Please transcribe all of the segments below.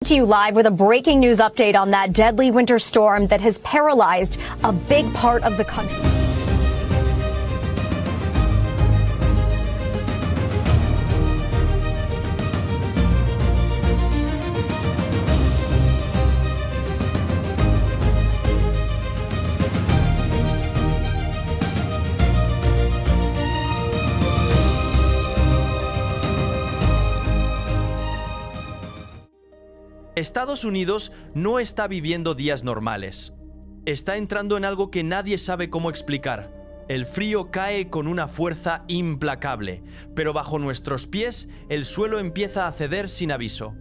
To you live with a breaking news update on that deadly winter storm that has paralyzed a big part of the country. Estados Unidos no está viviendo días normales. Está entrando en algo que nadie sabe cómo explicar. El frío cae con una fuerza implacable, pero bajo nuestros pies el suelo empieza a ceder sin aviso.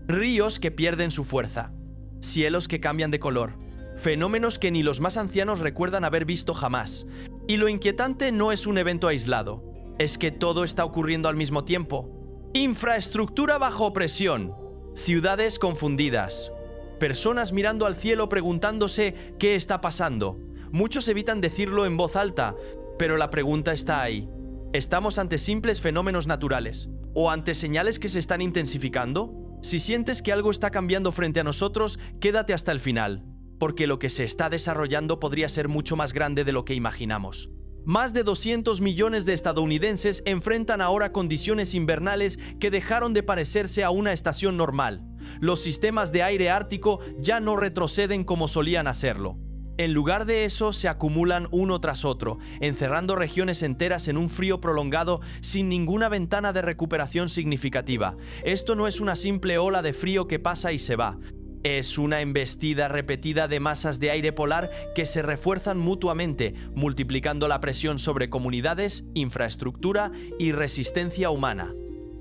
Ríos que pierden su fuerza, cielos que cambian de color, fenómenos que ni los más ancianos recuerdan haber visto jamás. Y lo inquietante no es un evento aislado, es que todo está ocurriendo al mismo tiempo. Infraestructura bajo presión. Ciudades confundidas. Personas mirando al cielo preguntándose qué está pasando. Muchos evitan decirlo en voz alta, pero la pregunta está ahí. ¿Estamos ante simples fenómenos naturales? ¿O ante señales que se están intensificando? Si sientes que algo está cambiando frente a nosotros, quédate hasta el final, porque lo que se está desarrollando podría ser mucho más grande de lo que imaginamos. Más de 200 millones de estadounidenses enfrentan ahora condiciones invernales que dejaron de parecerse a una estación normal. Los sistemas de aire ártico ya no retroceden como solían hacerlo. En lugar de eso, se acumulan uno tras otro, encerrando regiones enteras en un frío prolongado sin ninguna ventana de recuperación significativa. Esto no es una simple ola de frío que pasa y se va. Es una embestida repetida de masas de aire polar que se refuerzan mutuamente, multiplicando la presión sobre comunidades, infraestructura y resistencia humana.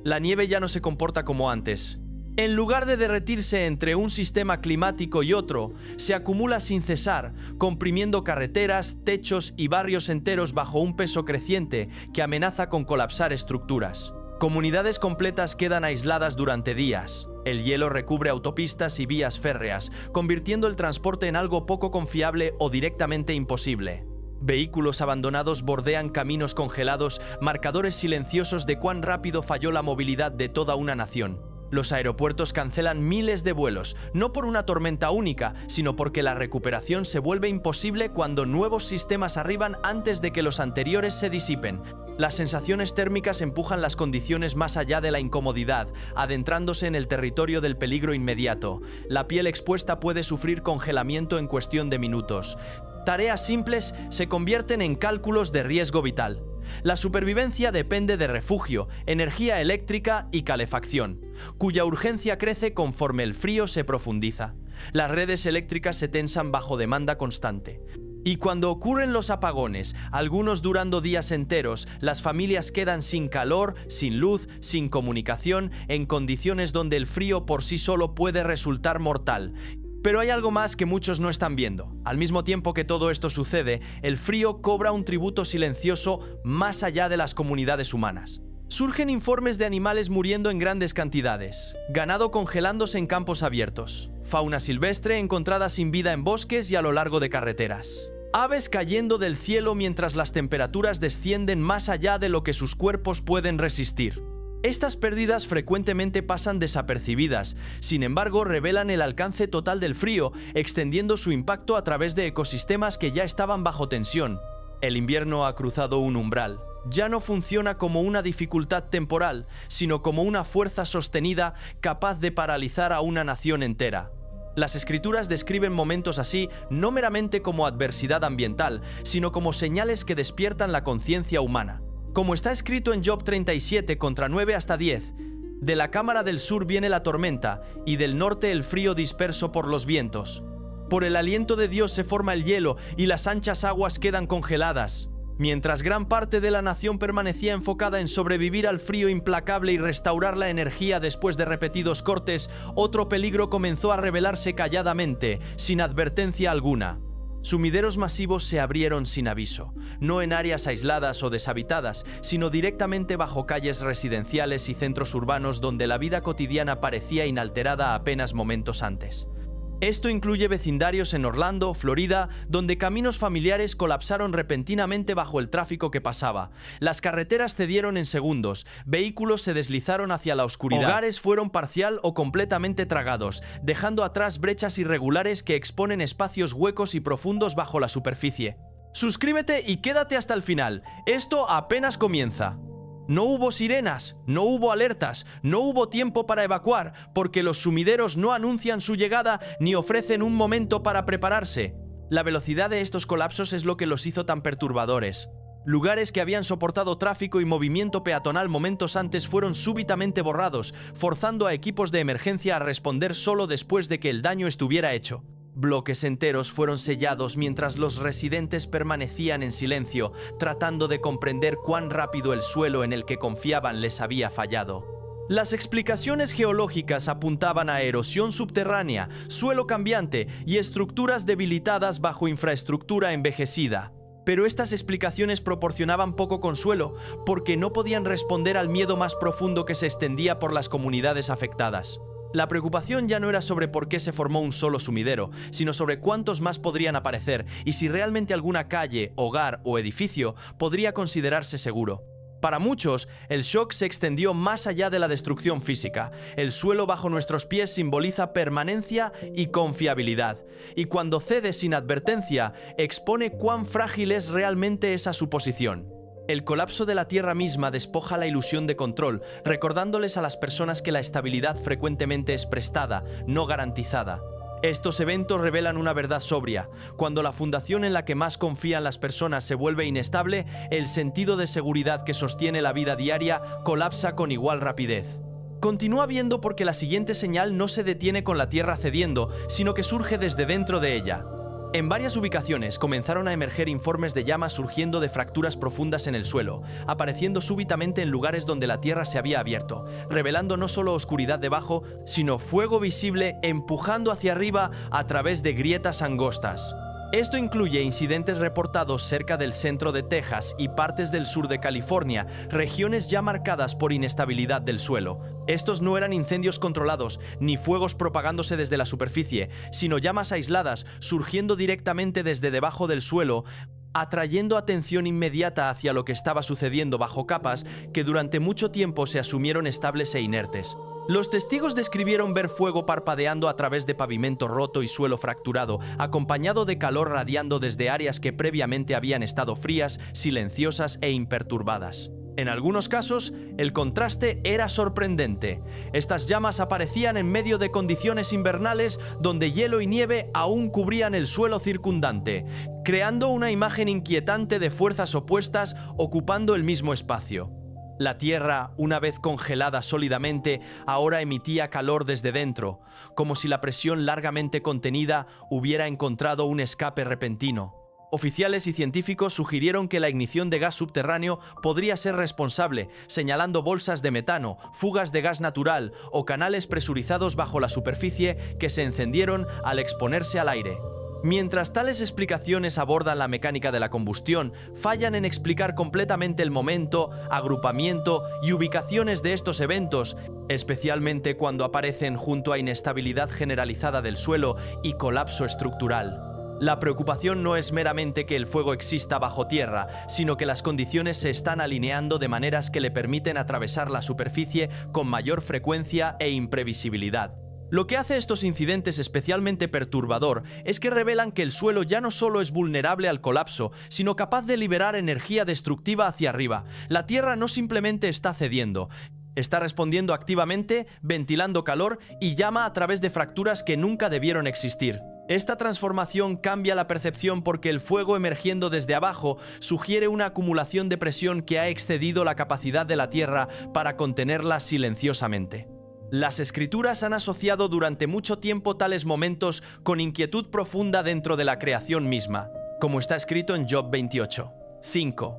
La nieve ya no se comporta como antes. En lugar de derretirse entre un sistema climático y otro, se acumula sin cesar, comprimiendo carreteras, techos y barrios enteros bajo un peso creciente que amenaza con colapsar estructuras. Comunidades completas quedan aisladas durante días. El hielo recubre autopistas y vías férreas, convirtiendo el transporte en algo poco confiable o directamente imposible. Vehículos abandonados bordean caminos congelados, marcadores silenciosos de cuán rápido falló la movilidad de toda una nación. Los aeropuertos cancelan miles de vuelos, no por una tormenta única, sino porque la recuperación se vuelve imposible cuando nuevos sistemas arriban antes de que los anteriores se disipen. Las sensaciones térmicas empujan las condiciones más allá de la incomodidad, adentrándose en el territorio del peligro inmediato. La piel expuesta puede sufrir congelamiento en cuestión de minutos. Tareas simples se convierten en cálculos de riesgo vital. La supervivencia depende de refugio, energía eléctrica y calefacción, cuya urgencia crece conforme el frío se profundiza. Las redes eléctricas se tensan bajo demanda constante. Y cuando ocurren los apagones, algunos durando días enteros, las familias quedan sin calor, sin luz, sin comunicación, en condiciones donde el frío por sí solo puede resultar mortal. Pero hay algo más que muchos no están viendo. Al mismo tiempo que todo esto sucede, el frío cobra un tributo silencioso más allá de las comunidades humanas. Surgen informes de animales muriendo en grandes cantidades, ganado congelándose en campos abiertos, fauna silvestre encontrada sin vida en bosques y a lo largo de carreteras, aves cayendo del cielo mientras las temperaturas descienden más allá de lo que sus cuerpos pueden resistir. Estas pérdidas frecuentemente pasan desapercibidas, sin embargo revelan el alcance total del frío, extendiendo su impacto a través de ecosistemas que ya estaban bajo tensión. El invierno ha cruzado un umbral. Ya no funciona como una dificultad temporal, sino como una fuerza sostenida capaz de paralizar a una nación entera. Las escrituras describen momentos así no meramente como adversidad ambiental, sino como señales que despiertan la conciencia humana. Como está escrito en Job 37, contra 9 hasta 10, de la cámara del sur viene la tormenta, y del norte el frío disperso por los vientos. Por el aliento de Dios se forma el hielo, y las anchas aguas quedan congeladas. Mientras gran parte de la nación permanecía enfocada en sobrevivir al frío implacable y restaurar la energía después de repetidos cortes, otro peligro comenzó a revelarse calladamente, sin advertencia alguna. Sumideros masivos se abrieron sin aviso, no en áreas aisladas o deshabitadas, sino directamente bajo calles residenciales y centros urbanos donde la vida cotidiana parecía inalterada apenas momentos antes. Esto incluye vecindarios en Orlando, Florida, donde caminos familiares colapsaron repentinamente bajo el tráfico que pasaba. Las carreteras cedieron en segundos, vehículos se deslizaron hacia la oscuridad, hogares fueron parcial o completamente tragados, dejando atrás brechas irregulares que exponen espacios huecos y profundos bajo la superficie. Suscríbete y quédate hasta el final. Esto apenas comienza. No hubo sirenas, no hubo alertas, no hubo tiempo para evacuar, porque los sumideros no anuncian su llegada ni ofrecen un momento para prepararse. La velocidad de estos colapsos es lo que los hizo tan perturbadores. Lugares que habían soportado tráfico y movimiento peatonal momentos antes fueron súbitamente borrados, forzando a equipos de emergencia a responder solo después de que el daño estuviera hecho. Bloques enteros fueron sellados mientras los residentes permanecían en silencio, tratando de comprender cuán rápido el suelo en el que confiaban les había fallado. Las explicaciones geológicas apuntaban a erosión subterránea, suelo cambiante y estructuras debilitadas bajo infraestructura envejecida. Pero estas explicaciones proporcionaban poco consuelo, porque no podían responder al miedo más profundo que se extendía por las comunidades afectadas. La preocupación ya no era sobre por qué se formó un solo sumidero, sino sobre cuántos más podrían aparecer y si realmente alguna calle, hogar o edificio podría considerarse seguro. Para muchos, el shock se extendió más allá de la destrucción física. El suelo bajo nuestros pies simboliza permanencia y confiabilidad, y cuando cede sin advertencia, expone cuán frágil es realmente esa suposición. El colapso de la Tierra misma despoja la ilusión de control, recordándoles a las personas que la estabilidad frecuentemente es prestada, no garantizada. Estos eventos revelan una verdad sobria. Cuando la fundación en la que más confían las personas se vuelve inestable, el sentido de seguridad que sostiene la vida diaria colapsa con igual rapidez. Continúa viendo porque la siguiente señal no se detiene con la Tierra cediendo, sino que surge desde dentro de ella. En varias ubicaciones comenzaron a emerger informes de llamas surgiendo de fracturas profundas en el suelo, apareciendo súbitamente en lugares donde la tierra se había abierto, revelando no solo oscuridad debajo, sino fuego visible empujando hacia arriba a través de grietas angostas. Esto incluye incidentes reportados cerca del centro de Texas y partes del sur de California, regiones ya marcadas por inestabilidad del suelo. Estos no eran incendios controlados, ni fuegos propagándose desde la superficie, sino llamas aisladas surgiendo directamente desde debajo del suelo, atrayendo atención inmediata hacia lo que estaba sucediendo bajo capas que durante mucho tiempo se asumieron estables e inertes. Los testigos describieron ver fuego parpadeando a través de pavimento roto y suelo fracturado, acompañado de calor radiando desde áreas que previamente habían estado frías, silenciosas e imperturbadas. En algunos casos, el contraste era sorprendente. Estas llamas aparecían en medio de condiciones invernales donde hielo y nieve aún cubrían el suelo circundante, creando una imagen inquietante de fuerzas opuestas ocupando el mismo espacio. La Tierra, una vez congelada sólidamente, ahora emitía calor desde dentro, como si la presión largamente contenida hubiera encontrado un escape repentino. Oficiales y científicos sugirieron que la ignición de gas subterráneo podría ser responsable, señalando bolsas de metano, fugas de gas natural o canales presurizados bajo la superficie que se encendieron al exponerse al aire. Mientras tales explicaciones abordan la mecánica de la combustión, fallan en explicar completamente el momento, agrupamiento y ubicaciones de estos eventos, especialmente cuando aparecen junto a inestabilidad generalizada del suelo y colapso estructural. La preocupación no es meramente que el fuego exista bajo tierra, sino que las condiciones se están alineando de maneras que le permiten atravesar la superficie con mayor frecuencia e imprevisibilidad. Lo que hace estos incidentes especialmente perturbador es que revelan que el suelo ya no solo es vulnerable al colapso, sino capaz de liberar energía destructiva hacia arriba. La Tierra no simplemente está cediendo, está respondiendo activamente, ventilando calor y llama a través de fracturas que nunca debieron existir. Esta transformación cambia la percepción porque el fuego emergiendo desde abajo sugiere una acumulación de presión que ha excedido la capacidad de la Tierra para contenerla silenciosamente. Las escrituras han asociado durante mucho tiempo tales momentos con inquietud profunda dentro de la creación misma, como está escrito en Job 28:5.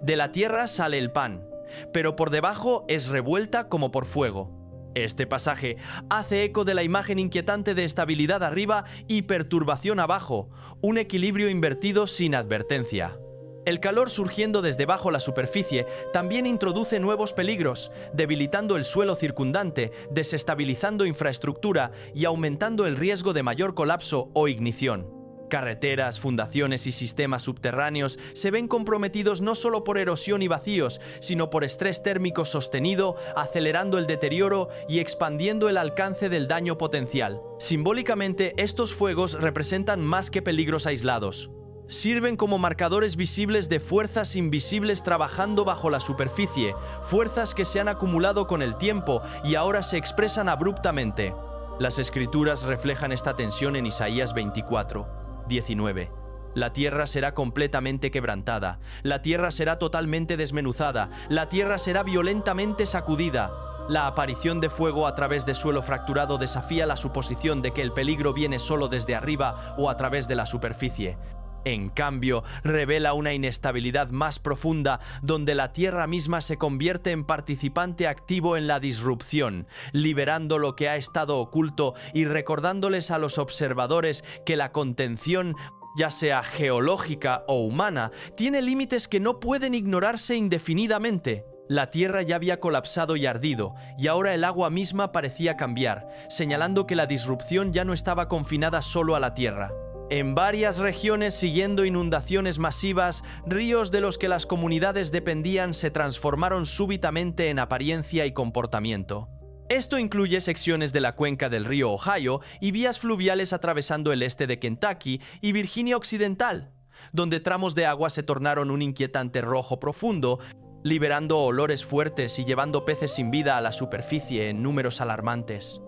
De la tierra sale el pan, pero por debajo es revuelta como por fuego. Este pasaje hace eco de la imagen inquietante de estabilidad arriba y perturbación abajo, un equilibrio invertido sin advertencia. El calor surgiendo desde bajo la superficie también introduce nuevos peligros, debilitando el suelo circundante, desestabilizando infraestructura y aumentando el riesgo de mayor colapso o ignición. Carreteras, fundaciones y sistemas subterráneos se ven comprometidos no solo por erosión y vacíos, sino por estrés térmico sostenido, acelerando el deterioro y expandiendo el alcance del daño potencial. Simbólicamente, estos fuegos representan más que peligros aislados. Sirven como marcadores visibles de fuerzas invisibles trabajando bajo la superficie, fuerzas que se han acumulado con el tiempo y ahora se expresan abruptamente. Las escrituras reflejan esta tensión en Isaías 24:19. La tierra será completamente quebrantada, la tierra será totalmente desmenuzada, la tierra será violentamente sacudida. La aparición de fuego a través de suelo fracturado desafía la suposición de que el peligro viene solo desde arriba o a través de la superficie. En cambio, revela una inestabilidad más profunda, donde la Tierra misma se convierte en participante activo en la disrupción, liberando lo que ha estado oculto y recordándoles a los observadores que la contención, ya sea geológica o humana, tiene límites que no pueden ignorarse indefinidamente. La tierra ya había colapsado y ardido, y ahora el agua misma parecía cambiar, señalando que la disrupción ya no estaba confinada solo a la tierra. En varias regiones, siguiendo inundaciones masivas, ríos de los que las comunidades dependían se transformaron súbitamente en apariencia y comportamiento. Esto incluye secciones de la cuenca del río Ohio y vías fluviales atravesando el este de Kentucky y Virginia Occidental, donde tramos de agua se tornaron un inquietante rojo profundo, liberando olores fuertes y llevando peces sin vida a la superficie en números alarmantes.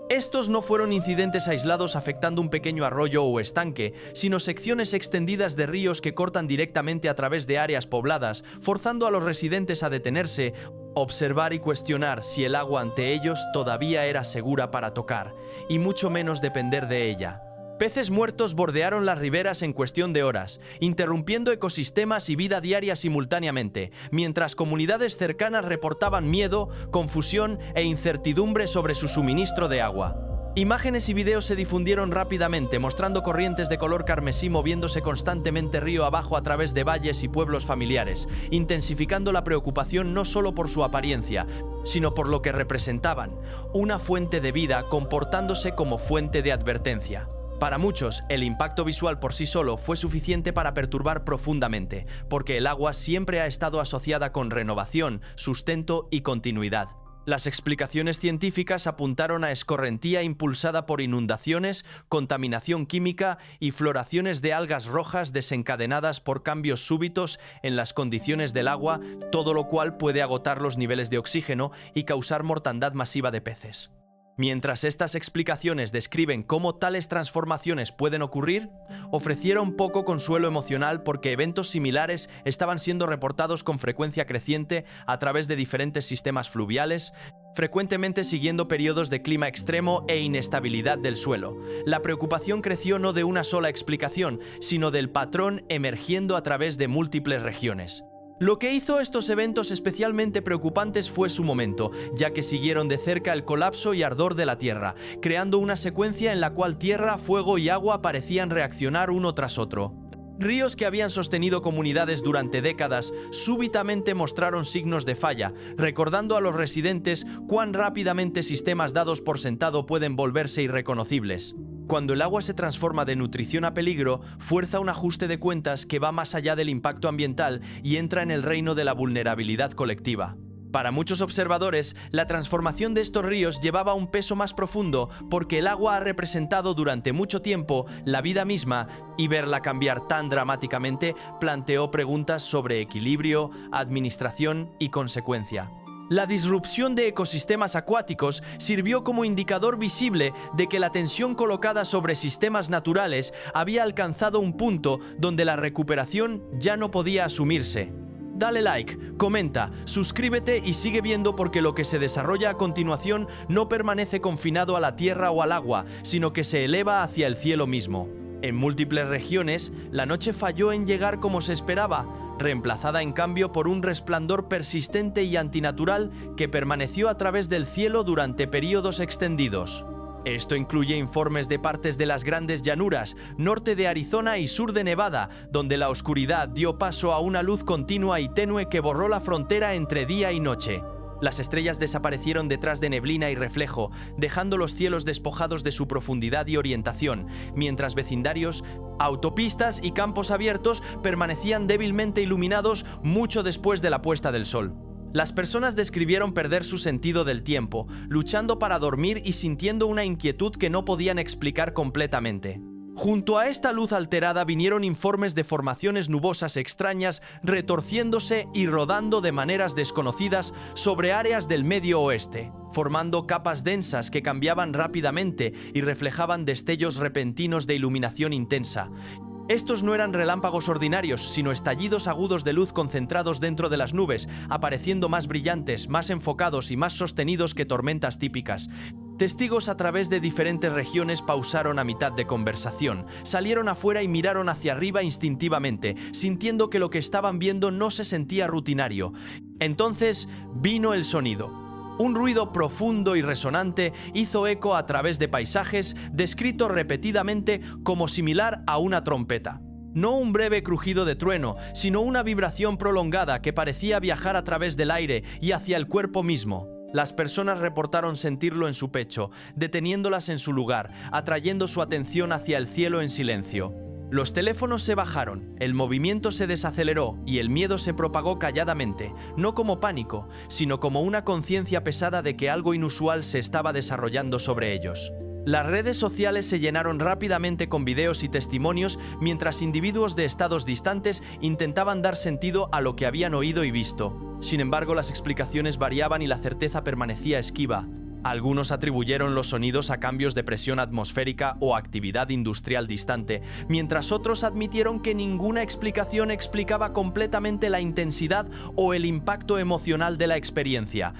Estos no fueron incidentes aislados afectando un pequeño arroyo o estanque, sino secciones extendidas de ríos que cortan directamente a través de áreas pobladas, forzando a los residentes a detenerse, observar y cuestionar si el agua ante ellos todavía era segura para tocar, y mucho menos depender de ella. Peces muertos bordearon las riberas en cuestión de horas, interrumpiendo ecosistemas y vida diaria simultáneamente, mientras comunidades cercanas reportaban miedo, confusión e incertidumbre sobre su suministro de agua. Imágenes y videos se difundieron rápidamente, mostrando corrientes de color carmesí moviéndose constantemente río abajo a través de valles y pueblos familiares, intensificando la preocupación no solo por su apariencia, sino por lo que representaban, una fuente de vida comportándose como fuente de advertencia. Para muchos, el impacto visual por sí solo fue suficiente para perturbar profundamente, porque el agua siempre ha estado asociada con renovación, sustento y continuidad. Las explicaciones científicas apuntaron a escorrentía impulsada por inundaciones, contaminación química y floraciones de algas rojas desencadenadas por cambios súbitos en las condiciones del agua, todo lo cual puede agotar los niveles de oxígeno y causar mortandad masiva de peces. Mientras estas explicaciones describen cómo tales transformaciones pueden ocurrir, ofrecieron poco consuelo emocional porque eventos similares estaban siendo reportados con frecuencia creciente a través de diferentes sistemas fluviales, frecuentemente siguiendo periodos de clima extremo e inestabilidad del suelo. La preocupación creció no de una sola explicación, sino del patrón emergiendo a través de múltiples regiones. Lo que hizo estos eventos especialmente preocupantes fue su momento, ya que siguieron de cerca el colapso y ardor de la Tierra, creando una secuencia en la cual tierra, fuego y agua parecían reaccionar uno tras otro. Ríos que habían sostenido comunidades durante décadas súbitamente mostraron signos de falla, recordando a los residentes cuán rápidamente sistemas dados por sentado pueden volverse irreconocibles. Cuando el agua se transforma de nutrición a peligro, fuerza un ajuste de cuentas que va más allá del impacto ambiental y entra en el reino de la vulnerabilidad colectiva. Para muchos observadores, la transformación de estos ríos llevaba un peso más profundo porque el agua ha representado durante mucho tiempo la vida misma y verla cambiar tan dramáticamente planteó preguntas sobre equilibrio, administración y consecuencia. La disrupción de ecosistemas acuáticos sirvió como indicador visible de que la tensión colocada sobre sistemas naturales había alcanzado un punto donde la recuperación ya no podía asumirse. Dale like, comenta, suscríbete y sigue viendo porque lo que se desarrolla a continuación no permanece confinado a la tierra o al agua, sino que se eleva hacia el cielo mismo. En múltiples regiones, la noche falló en llegar como se esperaba, reemplazada en cambio por un resplandor persistente y antinatural que permaneció a través del cielo durante periodos extendidos. Esto incluye informes de partes de las grandes llanuras, norte de Arizona y sur de Nevada, donde la oscuridad dio paso a una luz continua y tenue que borró la frontera entre día y noche. Las estrellas desaparecieron detrás de neblina y reflejo, dejando los cielos despojados de su profundidad y orientación, mientras vecindarios, autopistas y campos abiertos permanecían débilmente iluminados mucho después de la puesta del sol. Las personas describieron perder su sentido del tiempo, luchando para dormir y sintiendo una inquietud que no podían explicar completamente. Junto a esta luz alterada vinieron informes de formaciones nubosas extrañas retorciéndose y rodando de maneras desconocidas sobre áreas del Medio Oeste, formando capas densas que cambiaban rápidamente y reflejaban destellos repentinos de iluminación intensa. Estos no eran relámpagos ordinarios, sino estallidos agudos de luz concentrados dentro de las nubes, apareciendo más brillantes, más enfocados y más sostenidos que tormentas típicas. Testigos a través de diferentes regiones pausaron a mitad de conversación, salieron afuera y miraron hacia arriba instintivamente, sintiendo que lo que estaban viendo no se sentía rutinario. Entonces vino el sonido. Un ruido profundo y resonante hizo eco a través de paisajes, descrito repetidamente como similar a una trompeta. No un breve crujido de trueno, sino una vibración prolongada que parecía viajar a través del aire y hacia el cuerpo mismo. Las personas reportaron sentirlo en su pecho, deteniéndolas en su lugar, atrayendo su atención hacia el cielo en silencio. Los teléfonos se bajaron, el movimiento se desaceleró y el miedo se propagó calladamente, no como pánico, sino como una conciencia pesada de que algo inusual se estaba desarrollando sobre ellos. Las redes sociales se llenaron rápidamente con videos y testimonios mientras individuos de estados distantes intentaban dar sentido a lo que habían oído y visto. Sin embargo, las explicaciones variaban y la certeza permanecía esquiva. Algunos atribuyeron los sonidos a cambios de presión atmosférica o actividad industrial distante, mientras otros admitieron que ninguna explicación explicaba completamente la intensidad o el impacto emocional de la experiencia.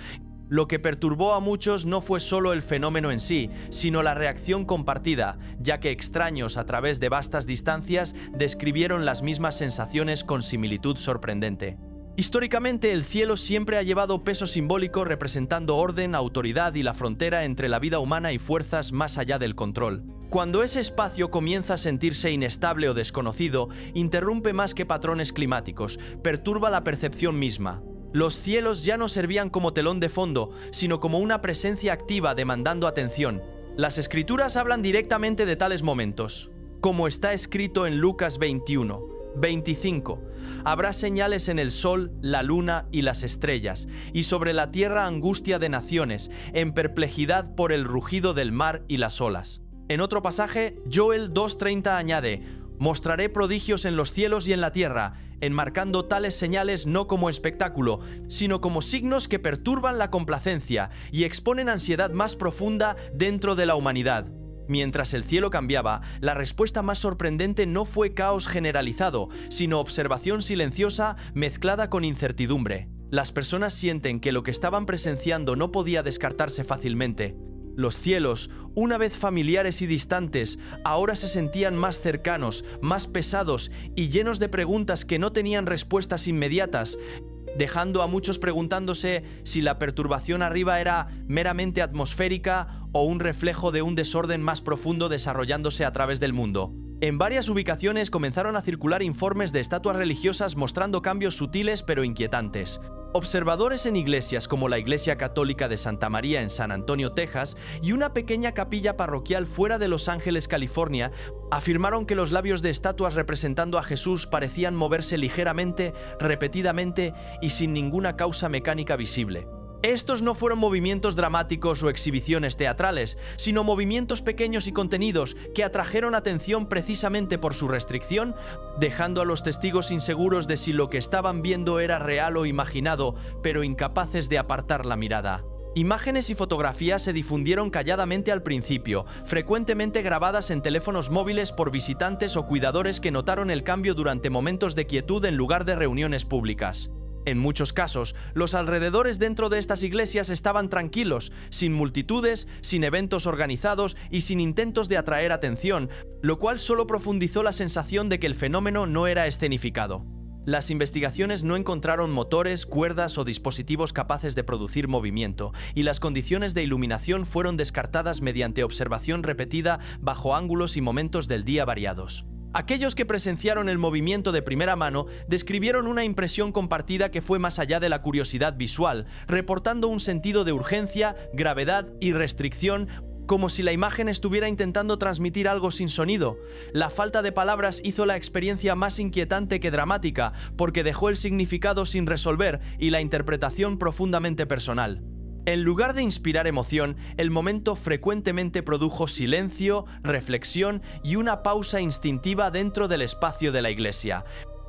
Lo que perturbó a muchos no fue solo el fenómeno en sí, sino la reacción compartida, ya que extraños a través de vastas distancias describieron las mismas sensaciones con similitud sorprendente. Históricamente, el cielo siempre ha llevado peso simbólico representando orden, autoridad y la frontera entre la vida humana y fuerzas más allá del control. Cuando ese espacio comienza a sentirse inestable o desconocido, interrumpe más que patrones climáticos, perturba la percepción misma. Los cielos ya no servían como telón de fondo, sino como una presencia activa demandando atención. Las escrituras hablan directamente de tales momentos, como está escrito en Lucas 21:25. Habrá señales en el sol, la luna y las estrellas, y sobre la tierra angustia de naciones, en perplejidad por el rugido del mar y las olas. En otro pasaje, Joel 2:30 añade: mostraré prodigios en los cielos y en la tierra, enmarcando tales señales no como espectáculo, sino como signos que perturban la complacencia y exponen ansiedad más profunda dentro de la humanidad. Mientras el cielo cambiaba, la respuesta más sorprendente no fue caos generalizado, sino observación silenciosa mezclada con incertidumbre. Las personas sienten que lo que estaban presenciando no podía descartarse fácilmente. Los cielos, una vez familiares y distantes, ahora se sentían más cercanos, más pesados y llenos de preguntas que no tenían respuestas inmediatas, dejando a muchos preguntándose si la perturbación arriba era meramente atmosférica o un reflejo de un desorden más profundo desarrollándose a través del mundo. En varias ubicaciones comenzaron a circular informes de estatuas religiosas mostrando cambios sutiles pero inquietantes. Observadores en iglesias como la Iglesia Católica de Santa María en San Antonio, Texas, y una pequeña capilla parroquial fuera de Los Ángeles, California, afirmaron que los labios de estatuas representando a Jesús parecían moverse ligeramente, repetidamente y sin ninguna causa mecánica visible. Estos no fueron movimientos dramáticos o exhibiciones teatrales, sino movimientos pequeños y contenidos que atrajeron atención precisamente por su restricción, dejando a los testigos inseguros de si lo que estaban viendo era real o imaginado, pero incapaces de apartar la mirada. Imágenes y fotografías se difundieron calladamente al principio, frecuentemente grabadas en teléfonos móviles por visitantes o cuidadores que notaron el cambio durante momentos de quietud en lugar de reuniones públicas. En muchos casos, los alrededores dentro de estas iglesias estaban tranquilos, sin multitudes, sin eventos organizados y sin intentos de atraer atención, lo cual solo profundizó la sensación de que el fenómeno no era escenificado. Las investigaciones no encontraron motores, cuerdas o dispositivos capaces de producir movimiento, y las condiciones de iluminación fueron descartadas mediante observación repetida bajo ángulos y momentos del día variados. Aquellos que presenciaron el movimiento de primera mano describieron una impresión compartida que fue más allá de la curiosidad visual, reportando un sentido de urgencia, gravedad y restricción, como si la imagen estuviera intentando transmitir algo sin sonido. La falta de palabras hizo la experiencia más inquietante que dramática, porque dejó el significado sin resolver y la interpretación profundamente personal. En lugar de inspirar emoción, el momento frecuentemente produjo silencio, reflexión y una pausa instintiva dentro del espacio de la iglesia.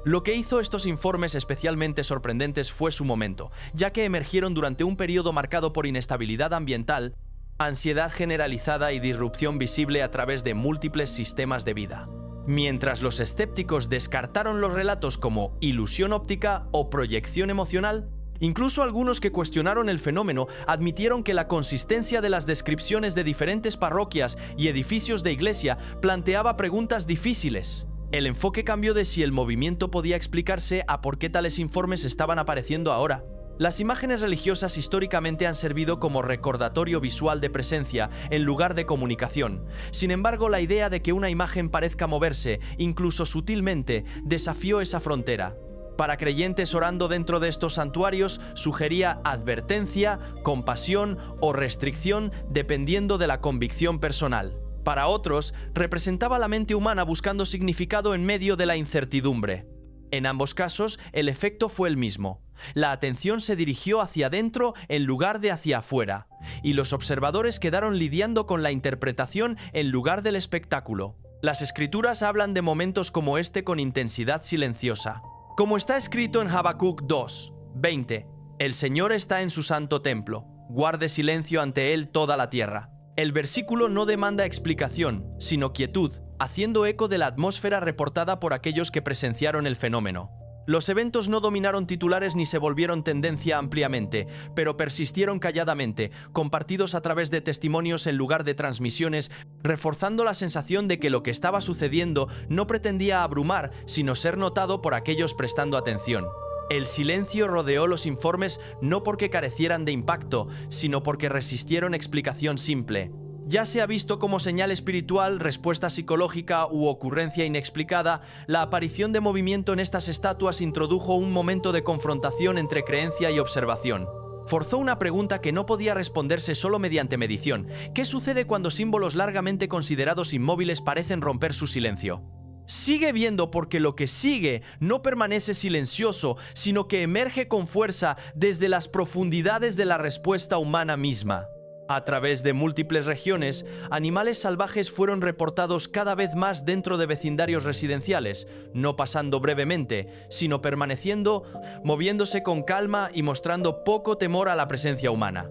Lo que hizo estos informes especialmente sorprendentes fue su momento, ya que emergieron durante un periodo marcado por inestabilidad ambiental, ansiedad generalizada y disrupción visible a través de múltiples sistemas de vida. Mientras los escépticos descartaron los relatos como ilusión óptica o proyección emocional, incluso algunos que cuestionaron el fenómeno admitieron que la consistencia de las descripciones de diferentes parroquias y edificios de iglesia planteaba preguntas difíciles. El enfoque cambió de si el movimiento podía explicarse a por qué tales informes estaban apareciendo ahora. Las imágenes religiosas históricamente han servido como recordatorio visual de presencia en lugar de comunicación. Sin embargo, la idea de que una imagen parezca moverse, incluso sutilmente, desafió esa frontera. Para creyentes orando dentro de estos santuarios, sugería advertencia, compasión o restricción dependiendo de la convicción personal. Para otros, representaba la mente humana buscando significado en medio de la incertidumbre. En ambos casos, el efecto fue el mismo. La atención se dirigió hacia adentro en lugar de hacia afuera, y los observadores quedaron lidiando con la interpretación en lugar del espectáculo. Las escrituras hablan de momentos como este con intensidad silenciosa. Como está escrito en Habacuc 2:20, el Señor está en su santo templo, guarde silencio ante él toda la tierra. El versículo no demanda explicación, sino quietud, haciendo eco de la atmósfera reportada por aquellos que presenciaron el fenómeno. Los eventos no dominaron titulares ni se volvieron tendencia ampliamente, pero persistieron calladamente, compartidos a través de testimonios en lugar de transmisiones, reforzando la sensación de que lo que estaba sucediendo no pretendía abrumar, sino ser notado por aquellos prestando atención. El silencio rodeó los informes no porque carecieran de impacto, sino porque resistieron explicación simple. Ya sea visto como señal espiritual, respuesta psicológica u ocurrencia inexplicada, la aparición de movimiento en estas estatuas introdujo un momento de confrontación entre creencia y observación. Forzó una pregunta que no podía responderse solo mediante medición. ¿Qué sucede cuando símbolos largamente considerados inmóviles parecen romper su silencio? Sigue viendo porque lo que sigue no permanece silencioso, sino que emerge con fuerza desde las profundidades de la respuesta humana misma. A través de múltiples regiones, animales salvajes fueron reportados cada vez más dentro de vecindarios residenciales, no pasando brevemente, sino permaneciendo, moviéndose con calma y mostrando poco temor a la presencia humana.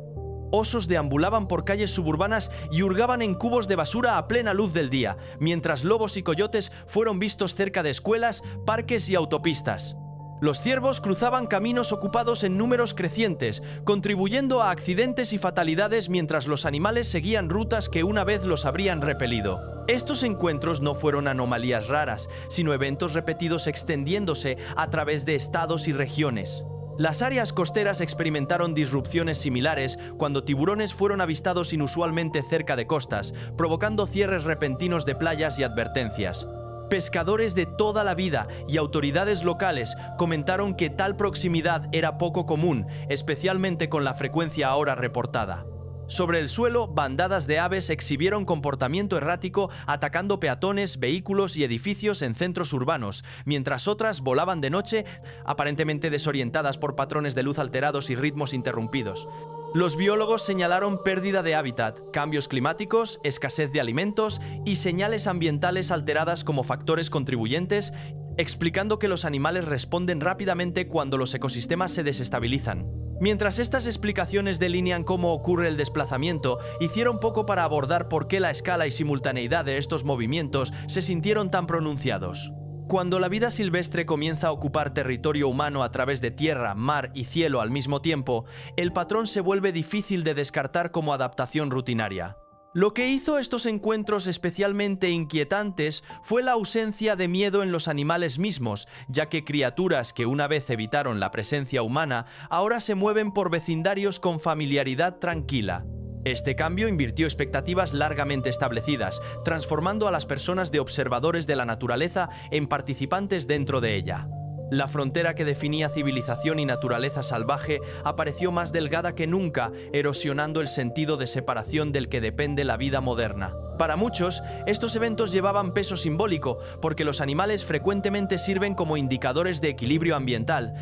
Osos deambulaban por calles suburbanas y hurgaban en cubos de basura a plena luz del día, mientras lobos y coyotes fueron vistos cerca de escuelas, parques y autopistas. Los ciervos cruzaban caminos ocupados en números crecientes, contribuyendo a accidentes y fatalidades mientras los animales seguían rutas que una vez los habrían repelido. Estos encuentros no fueron anomalías raras, sino eventos repetidos extendiéndose a través de estados y regiones. Las áreas costeras experimentaron disrupciones similares cuando tiburones fueron avistados inusualmente cerca de costas, provocando cierres repentinos de playas y advertencias. Pescadores de toda la vida y autoridades locales comentaron que tal proximidad era poco común, especialmente con la frecuencia ahora reportada. Sobre el suelo, bandadas de aves exhibieron comportamiento errático atacando peatones, vehículos y edificios en centros urbanos, mientras otras volaban de noche, aparentemente desorientadas por patrones de luz alterados y ritmos interrumpidos. Los biólogos señalaron pérdida de hábitat, cambios climáticos, escasez de alimentos y señales ambientales alteradas como factores contribuyentes, explicando que los animales responden rápidamente cuando los ecosistemas se desestabilizan. Mientras estas explicaciones delinean cómo ocurre el desplazamiento, hicieron poco para abordar por qué la escala y simultaneidad de estos movimientos se sintieron tan pronunciados. Cuando la vida silvestre comienza a ocupar territorio humano a través de tierra, mar y cielo al mismo tiempo, el patrón se vuelve difícil de descartar como adaptación rutinaria. Lo que hizo estos encuentros especialmente inquietantes fue la ausencia de miedo en los animales mismos, ya que criaturas que una vez evitaron la presencia humana ahora se mueven por vecindarios con familiaridad tranquila. Este cambio invirtió expectativas largamente establecidas, transformando a las personas de observadores de la naturaleza en participantes dentro de ella. La frontera que definía civilización y naturaleza salvaje apareció más delgada que nunca, erosionando el sentido de separación del que depende la vida moderna. Para muchos, estos eventos llevaban peso simbólico, porque los animales frecuentemente sirven como indicadores de equilibrio ambiental,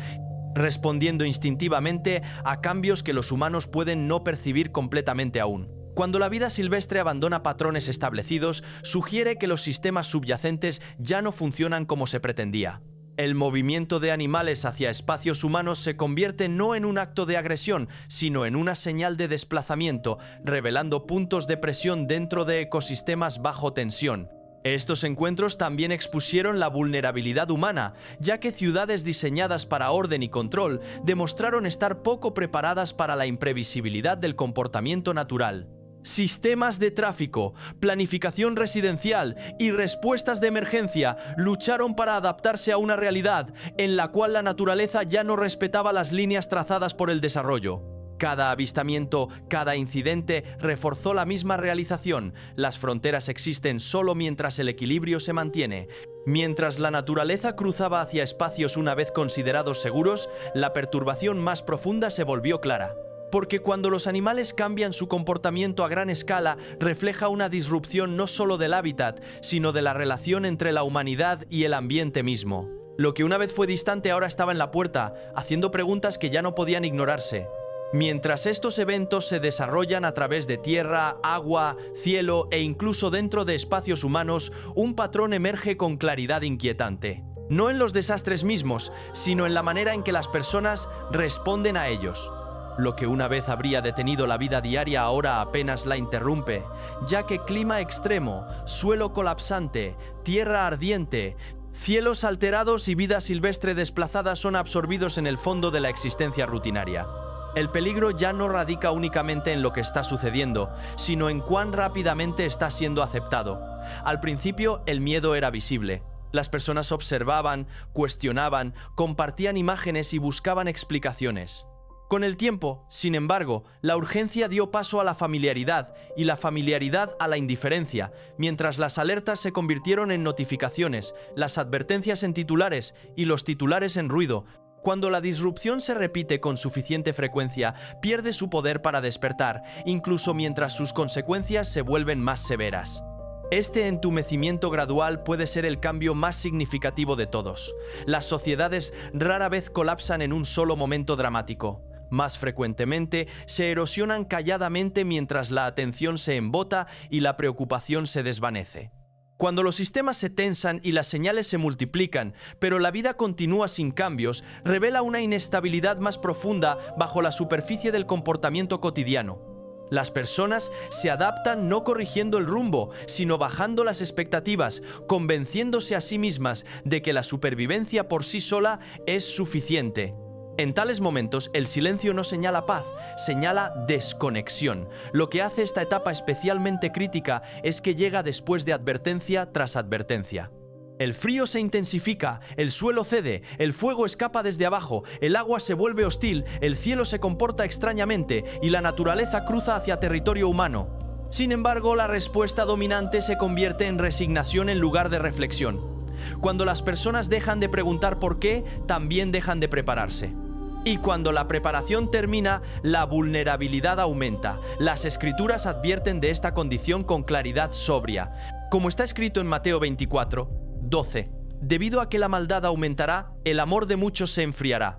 respondiendo instintivamente a cambios que los humanos pueden no percibir completamente aún. Cuando la vida silvestre abandona patrones establecidos, sugiere que los sistemas subyacentes ya no funcionan como se pretendía. El movimiento de animales hacia espacios humanos se convierte no en un acto de agresión, sino en una señal de desplazamiento, revelando puntos de presión dentro de ecosistemas bajo tensión. Estos encuentros también expusieron la vulnerabilidad humana, ya que ciudades diseñadas para orden y control demostraron estar poco preparadas para la imprevisibilidad del comportamiento natural. Sistemas de tráfico, planificación residencial y respuestas de emergencia lucharon para adaptarse a una realidad en la cual la naturaleza ya no respetaba las líneas trazadas por el desarrollo. Cada avistamiento, cada incidente reforzó la misma realización. Las fronteras existen solo mientras el equilibrio se mantiene. Mientras la naturaleza cruzaba hacia espacios una vez considerados seguros, la perturbación más profunda se volvió clara. Porque cuando los animales cambian su comportamiento a gran escala, refleja una disrupción no solo del hábitat, sino de la relación entre la humanidad y el ambiente mismo. Lo que una vez fue distante ahora estaba en la puerta, haciendo preguntas que ya no podían ignorarse. Mientras estos eventos se desarrollan a través de tierra, agua, cielo e incluso dentro de espacios humanos, un patrón emerge con claridad inquietante. No en los desastres mismos, sino en la manera en que las personas responden a ellos. Lo que una vez habría detenido la vida diaria ahora apenas la interrumpe, ya que clima extremo, suelo colapsante, tierra ardiente, cielos alterados y vida silvestre desplazada son absorbidos en el fondo de la existencia rutinaria. El peligro ya no radica únicamente en lo que está sucediendo, sino en cuán rápidamente está siendo aceptado. Al principio, el miedo era visible. Las personas observaban, cuestionaban, compartían imágenes y buscaban explicaciones. Con el tiempo, sin embargo, la urgencia dio paso a la familiaridad y la familiaridad a la indiferencia, mientras las alertas se convirtieron en notificaciones, las advertencias en titulares y los titulares en ruido. Cuando la disrupción se repite con suficiente frecuencia, pierde su poder para despertar, incluso mientras sus consecuencias se vuelven más severas. Este entumecimiento gradual puede ser el cambio más significativo de todos. Las sociedades rara vez colapsan en un solo momento dramático. Más frecuentemente, se erosionan calladamente mientras la atención se embota y la preocupación se desvanece. Cuando los sistemas se tensan y las señales se multiplican, pero la vida continúa sin cambios, revela una inestabilidad más profunda bajo la superficie del comportamiento cotidiano. Las personas se adaptan no corrigiendo el rumbo, sino bajando las expectativas, convenciéndose a sí mismas de que la supervivencia por sí sola es suficiente. En tales momentos, el silencio no señala paz, señala desconexión. Lo que hace esta etapa especialmente crítica es que llega después de advertencia tras advertencia. El frío se intensifica, el suelo cede, el fuego escapa desde abajo, el agua se vuelve hostil, el cielo se comporta extrañamente y la naturaleza cruza hacia territorio humano. Sin embargo, la respuesta dominante se convierte en resignación en lugar de reflexión. Cuando las personas dejan de preguntar por qué, también dejan de prepararse. Y cuando la preparación termina, la vulnerabilidad aumenta. Las Escrituras advierten de esta condición con claridad sobria. Como está escrito en Mateo 24, 12. Debido a que la maldad aumentará, el amor de muchos se enfriará.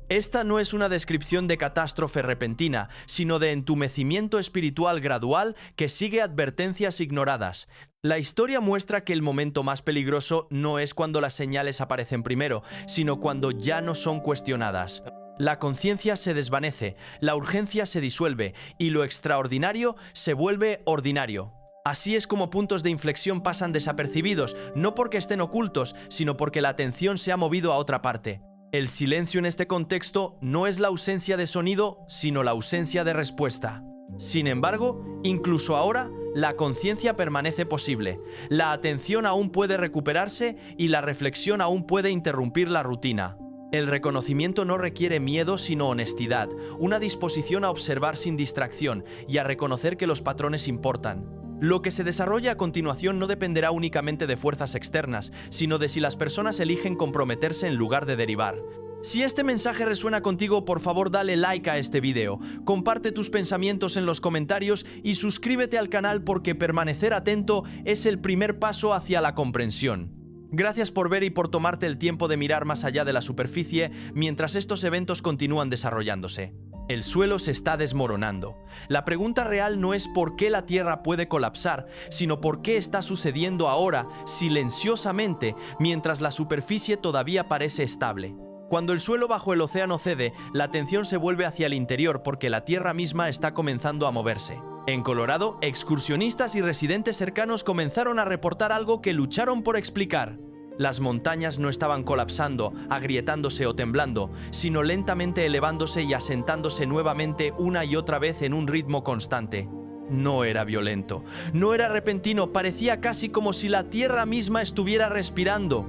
Esta no es una descripción de catástrofe repentina, sino de entumecimiento espiritual gradual que sigue advertencias ignoradas. La historia muestra que el momento más peligroso no es cuando las señales aparecen primero, sino cuando ya no son cuestionadas. La conciencia se desvanece, la urgencia se disuelve y lo extraordinario se vuelve ordinario. Así es como puntos de inflexión pasan desapercibidos, no porque estén ocultos, sino porque la atención se ha movido a otra parte. El silencio en este contexto no es la ausencia de sonido, sino la ausencia de respuesta. Sin embargo, incluso ahora, la conciencia permanece posible, la atención aún puede recuperarse y la reflexión aún puede interrumpir la rutina. El reconocimiento no requiere miedo sino honestidad, una disposición a observar sin distracción y a reconocer que los patrones importan. Lo que se desarrolla a continuación no dependerá únicamente de fuerzas externas, sino de si las personas eligen comprometerse en lugar de derivar. Si este mensaje resuena contigo, por favor dale like a este video, comparte tus pensamientos en los comentarios y suscríbete al canal porque permanecer atento es el primer paso hacia la comprensión. Gracias por ver y por tomarte el tiempo de mirar más allá de la superficie mientras estos eventos continúan desarrollándose. El suelo se está desmoronando. La pregunta real no es por qué la Tierra puede colapsar, sino por qué está sucediendo ahora, silenciosamente, mientras la superficie todavía parece estable. Cuando el suelo bajo el océano cede, la atención se vuelve hacia el interior porque la Tierra misma está comenzando a moverse. En Colorado, excursionistas y residentes cercanos comenzaron a reportar algo que lucharon por explicar. Las montañas no estaban colapsando, agrietándose o temblando, sino lentamente elevándose y asentándose nuevamente una y otra vez en un ritmo constante. No era violento, no era repentino, parecía casi como si la Tierra misma estuviera respirando.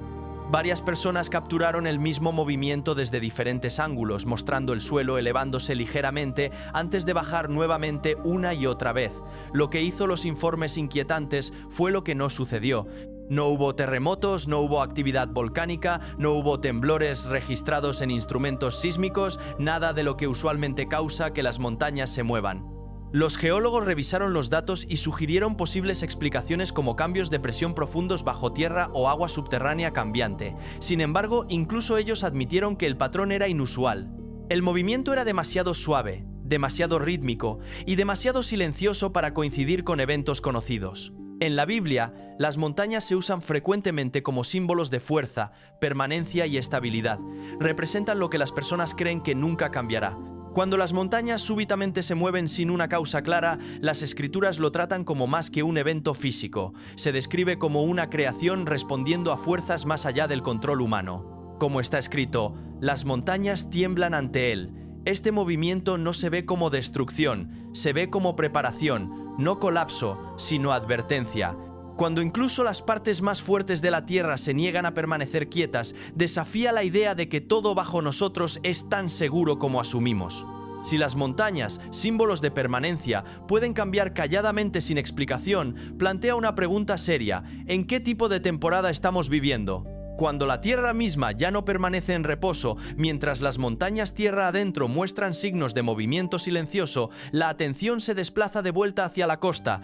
Varias personas capturaron el mismo movimiento desde diferentes ángulos, mostrando el suelo elevándose ligeramente antes de bajar nuevamente una y otra vez. Lo que hizo los informes inquietantes fue lo que no sucedió. No hubo terremotos, no hubo actividad volcánica, no hubo temblores registrados en instrumentos sísmicos, nada de lo que usualmente causa que las montañas se muevan. Los geólogos revisaron los datos y sugirieron posibles explicaciones como cambios de presión profundos bajo tierra o agua subterránea cambiante. Sin embargo, incluso ellos admitieron que el patrón era inusual. El movimiento era demasiado suave, demasiado rítmico y demasiado silencioso para coincidir con eventos conocidos. En la Biblia, las montañas se usan frecuentemente como símbolos de fuerza, permanencia y estabilidad. Representan lo que las personas creen que nunca cambiará. Cuando las montañas súbitamente se mueven sin una causa clara, las escrituras lo tratan como más que un evento físico. Se describe como una creación respondiendo a fuerzas más allá del control humano. Como está escrito, las montañas tiemblan ante él. Este movimiento no se ve como destrucción, se ve como preparación, no colapso, sino advertencia. Cuando incluso las partes más fuertes de la Tierra se niegan a permanecer quietas, desafía la idea de que todo bajo nosotros es tan seguro como asumimos. Si las montañas, símbolos de permanencia, pueden cambiar calladamente sin explicación, plantea una pregunta seria: ¿en qué tipo de temporada estamos viviendo? Cuando la Tierra misma ya no permanece en reposo, mientras las montañas tierra adentro muestran signos de movimiento silencioso, la atención se desplaza de vuelta hacia la costa.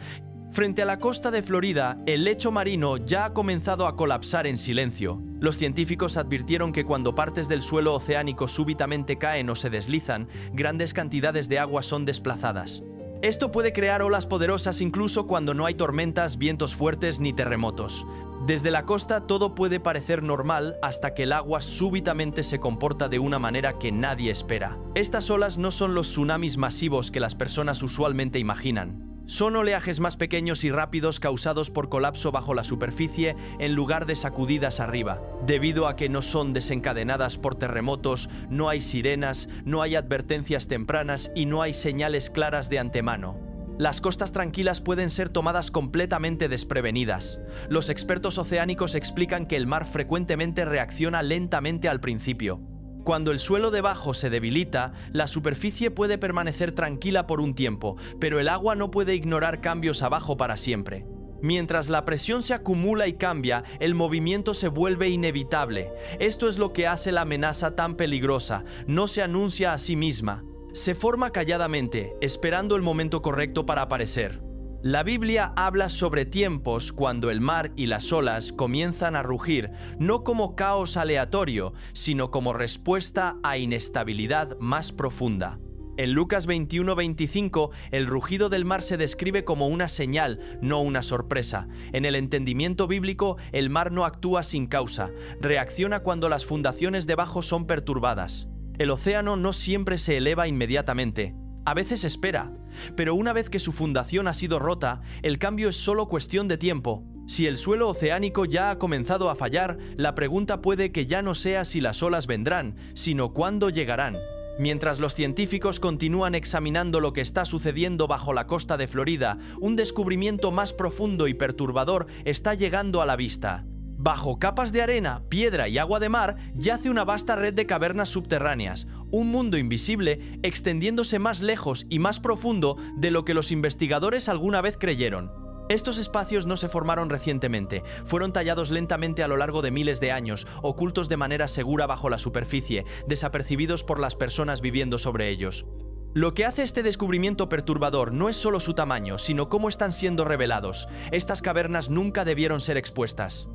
Frente a la costa de Florida, el lecho marino ya ha comenzado a colapsar en silencio. Los científicos advirtieron que cuando partes del suelo oceánico súbitamente caen o se deslizan, grandes cantidades de agua son desplazadas. Esto puede crear olas poderosas incluso cuando no hay tormentas, vientos fuertes ni terremotos. Desde la costa todo puede parecer normal hasta que el agua súbitamente se comporta de una manera que nadie espera. Estas olas no son los tsunamis masivos que las personas usualmente imaginan. Son oleajes más pequeños y rápidos causados por colapso bajo la superficie en lugar de sacudidas arriba. Debido a que no son desencadenadas por terremotos, no hay sirenas, no hay advertencias tempranas y no hay señales claras de antemano. Las costas tranquilas pueden ser tomadas completamente desprevenidas. Los expertos oceánicos explican que el mar frecuentemente reacciona lentamente al principio. Cuando el suelo debajo se debilita, la superficie puede permanecer tranquila por un tiempo, pero el agua no puede ignorar cambios abajo para siempre. Mientras la presión se acumula y cambia, el movimiento se vuelve inevitable. Esto es lo que hace la amenaza tan peligrosa. No se anuncia a sí misma. Se forma calladamente, esperando el momento correcto para aparecer. La Biblia habla sobre tiempos cuando el mar y las olas comienzan a rugir, no como caos aleatorio, sino como respuesta a inestabilidad más profunda. En Lucas 21:25, el rugido del mar se describe como una señal, no una sorpresa. En el entendimiento bíblico, el mar no actúa sin causa, reacciona cuando las fundaciones debajo son perturbadas. El océano no siempre se eleva inmediatamente. A veces espera, pero una vez que su fundación ha sido rota, el cambio es solo cuestión de tiempo. Si el suelo oceánico ya ha comenzado a fallar, la pregunta puede que ya no sea si las olas vendrán, sino cuándo llegarán. Mientras los científicos continúan examinando lo que está sucediendo bajo la costa de Florida, un descubrimiento más profundo y perturbador está llegando a la vista. Bajo capas de arena, piedra y agua de mar yace una vasta red de cavernas subterráneas, un mundo invisible extendiéndose más lejos y más profundo de lo que los investigadores alguna vez creyeron. Estos espacios no se formaron recientemente, fueron tallados lentamente a lo largo de miles de años, ocultos de manera segura bajo la superficie, desapercibidos por las personas viviendo sobre ellos. Lo que hace este descubrimiento perturbador no es solo su tamaño, sino cómo están siendo revelados. Estas cavernas nunca debieron ser expuestas.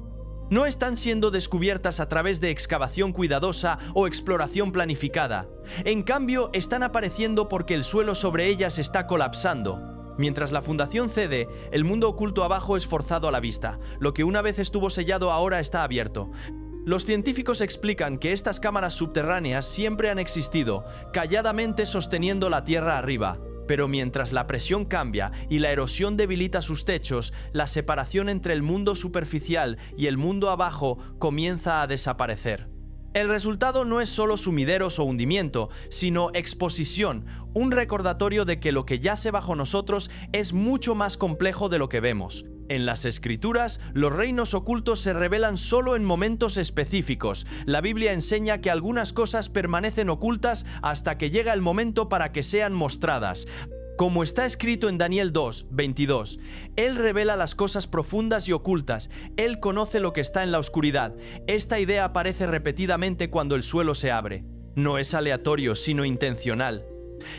No están siendo descubiertas a través de excavación cuidadosa o exploración planificada. En cambio, están apareciendo porque el suelo sobre ellas está colapsando. Mientras la fundación cede, el mundo oculto abajo es forzado a la vista. Lo que una vez estuvo sellado ahora está abierto. Los científicos explican que estas cámaras subterráneas siempre han existido, calladamente sosteniendo la tierra arriba. Pero mientras la presión cambia y la erosión debilita sus techos, la separación entre el mundo superficial y el mundo abajo comienza a desaparecer. El resultado no es solo sumideros o hundimiento, sino exposición, un recordatorio de que lo que yace bajo nosotros es mucho más complejo de lo que vemos. En las Escrituras, los reinos ocultos se revelan solo en momentos específicos. La Biblia enseña que algunas cosas permanecen ocultas hasta que llega el momento para que sean mostradas. Como está escrito en Daniel 2:22, Él revela las cosas profundas y ocultas, Él conoce lo que está en la oscuridad. Esta idea aparece repetidamente cuando el suelo se abre. No es aleatorio, sino intencional.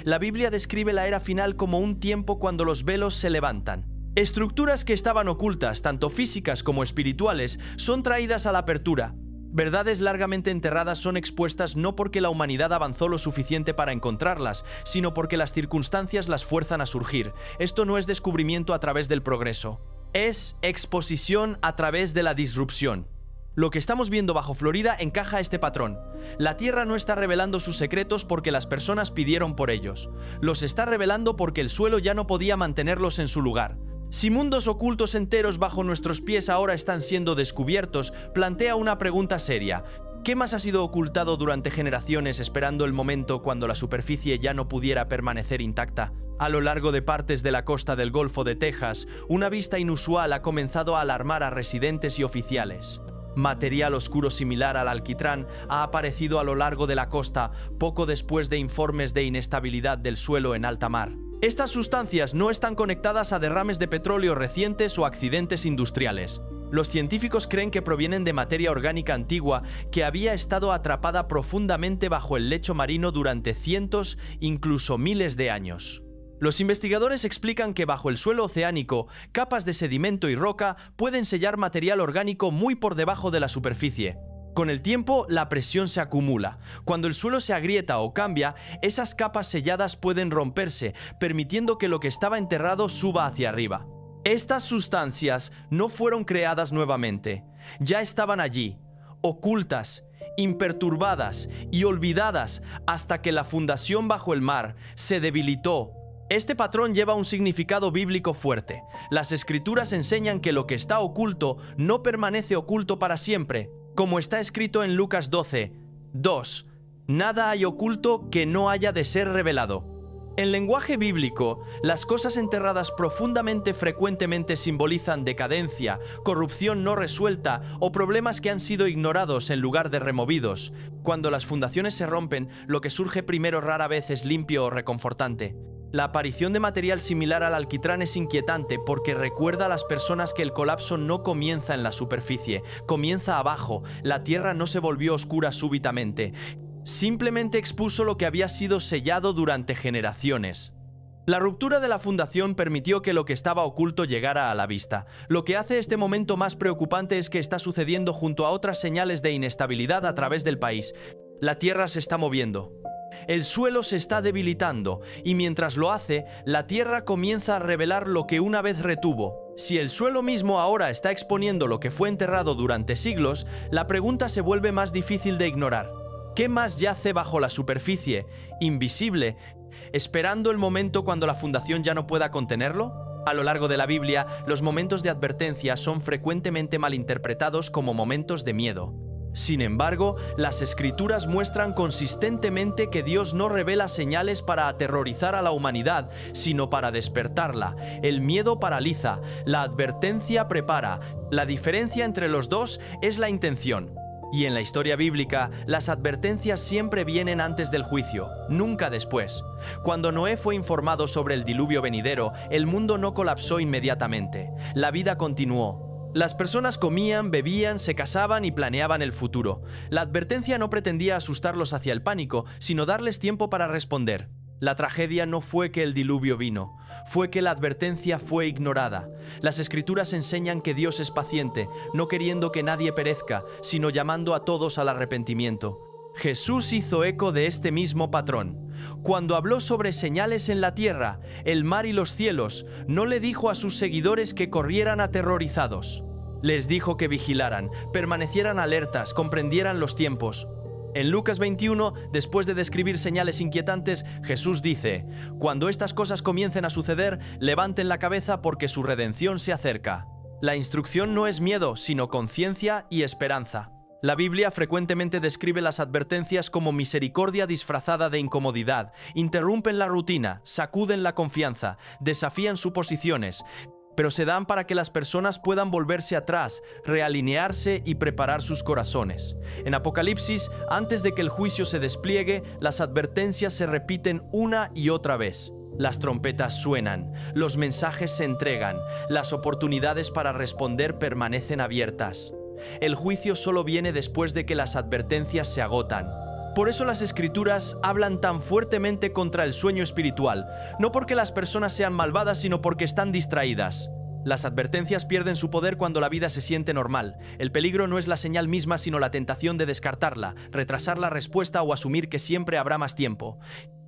La Biblia describe la era final como un tiempo cuando los velos se levantan. Estructuras que estaban ocultas, tanto físicas como espirituales, son traídas a la apertura. Verdades largamente enterradas son expuestas no porque la humanidad avanzó lo suficiente para encontrarlas, sino porque las circunstancias las fuerzan a surgir. Esto no es descubrimiento a través del progreso, es exposición a través de la disrupción. Lo que estamos viendo bajo Florida encaja a este patrón. La Tierra no está revelando sus secretos porque las personas pidieron por ellos. Los está revelando porque el suelo ya no podía mantenerlos en su lugar. Si mundos ocultos enteros bajo nuestros pies ahora están siendo descubiertos, plantea una pregunta seria. ¿Qué más ha sido ocultado durante generaciones esperando el momento cuando la superficie ya no pudiera permanecer intacta? A lo largo de partes de la costa del Golfo de Texas, una vista inusual ha comenzado a alarmar a residentes y oficiales. Material oscuro similar al alquitrán ha aparecido a lo largo de la costa poco después de informes de inestabilidad del suelo en alta mar. Estas sustancias no están conectadas a derrames de petróleo recientes o accidentes industriales. Los científicos creen que provienen de materia orgánica antigua que había estado atrapada profundamente bajo el lecho marino durante cientos, incluso miles de años. Los investigadores explican que bajo el suelo oceánico, capas de sedimento y roca pueden sellar material orgánico muy por debajo de la superficie. Con el tiempo, la presión se acumula. Cuando el suelo se agrieta o cambia, esas capas selladas pueden romperse, permitiendo que lo que estaba enterrado suba hacia arriba. Estas sustancias no fueron creadas nuevamente. Ya estaban allí, ocultas, imperturbadas y olvidadas hasta que la fundación bajo el mar se debilitó. Este patrón lleva un significado bíblico fuerte. Las Escrituras enseñan que lo que está oculto no permanece oculto para siempre. Como está escrito en Lucas 12:2, nada hay oculto que no haya de ser revelado. En lenguaje bíblico, las cosas enterradas profundamente frecuentemente simbolizan decadencia, corrupción no resuelta o problemas que han sido ignorados en lugar de removidos. Cuando las fundaciones se rompen, lo que surge primero rara vez es limpio o reconfortante. La aparición de material similar al alquitrán es inquietante porque recuerda a las personas que el colapso no comienza en la superficie, comienza abajo. La tierra no se volvió oscura súbitamente, simplemente expuso lo que había sido sellado durante generaciones. La ruptura de la fundación permitió que lo que estaba oculto llegara a la vista. Lo que hace este momento más preocupante es que está sucediendo junto a otras señales de inestabilidad a través del país. La tierra se está moviendo. El suelo se está debilitando y mientras lo hace, la tierra comienza a revelar lo que una vez retuvo. Si el suelo mismo ahora está exponiendo lo que fue enterrado durante siglos, la pregunta se vuelve más difícil de ignorar. ¿Qué más yace bajo la superficie, invisible, esperando el momento cuando la fundación ya no pueda contenerlo? A lo largo de la Biblia, los momentos de advertencia son frecuentemente malinterpretados como momentos de miedo. Sin embargo, las Escrituras muestran consistentemente que Dios no revela señales para aterrorizar a la humanidad, sino para despertarla. El miedo paraliza, la advertencia prepara. La diferencia entre los dos es la intención. Y en la historia bíblica, las advertencias siempre vienen antes del juicio, nunca después. Cuando Noé fue informado sobre el diluvio venidero, el mundo no colapsó inmediatamente. La vida continuó. Las personas comían, bebían, se casaban y planeaban el futuro. La advertencia no pretendía asustarlos hacia el pánico, sino darles tiempo para responder. La tragedia no fue que el diluvio vino, fue que la advertencia fue ignorada. Las Escrituras enseñan que Dios es paciente, no queriendo que nadie perezca, sino llamando a todos al arrepentimiento. Jesús hizo eco de este mismo patrón. Cuando habló sobre señales en la tierra, el mar y los cielos, no le dijo a sus seguidores que corrieran aterrorizados. Les dijo que vigilaran, permanecieran alertas, comprendieran los tiempos. En Lucas 21, después de describir señales inquietantes, Jesús dice: «Cuando estas cosas comiencen a suceder, levanten la cabeza porque su redención se acerca». La instrucción no es miedo, sino conciencia y esperanza. La Biblia frecuentemente describe las advertencias como misericordia disfrazada de incomodidad. Interrumpen la rutina, sacuden la confianza, desafían suposiciones, pero se dan para que las personas puedan volverse atrás, realinearse y preparar sus corazones. En Apocalipsis, antes de que el juicio se despliegue, las advertencias se repiten una y otra vez. Las trompetas suenan, los mensajes se entregan, las oportunidades para responder permanecen abiertas. El juicio solo viene después de que las advertencias se agotan. Por eso las Escrituras hablan tan fuertemente contra el sueño espiritual, no porque las personas sean malvadas, sino porque están distraídas. Las advertencias pierden su poder cuando la vida se siente normal. El peligro no es la señal misma, sino la tentación de descartarla, retrasar la respuesta o asumir que siempre habrá más tiempo.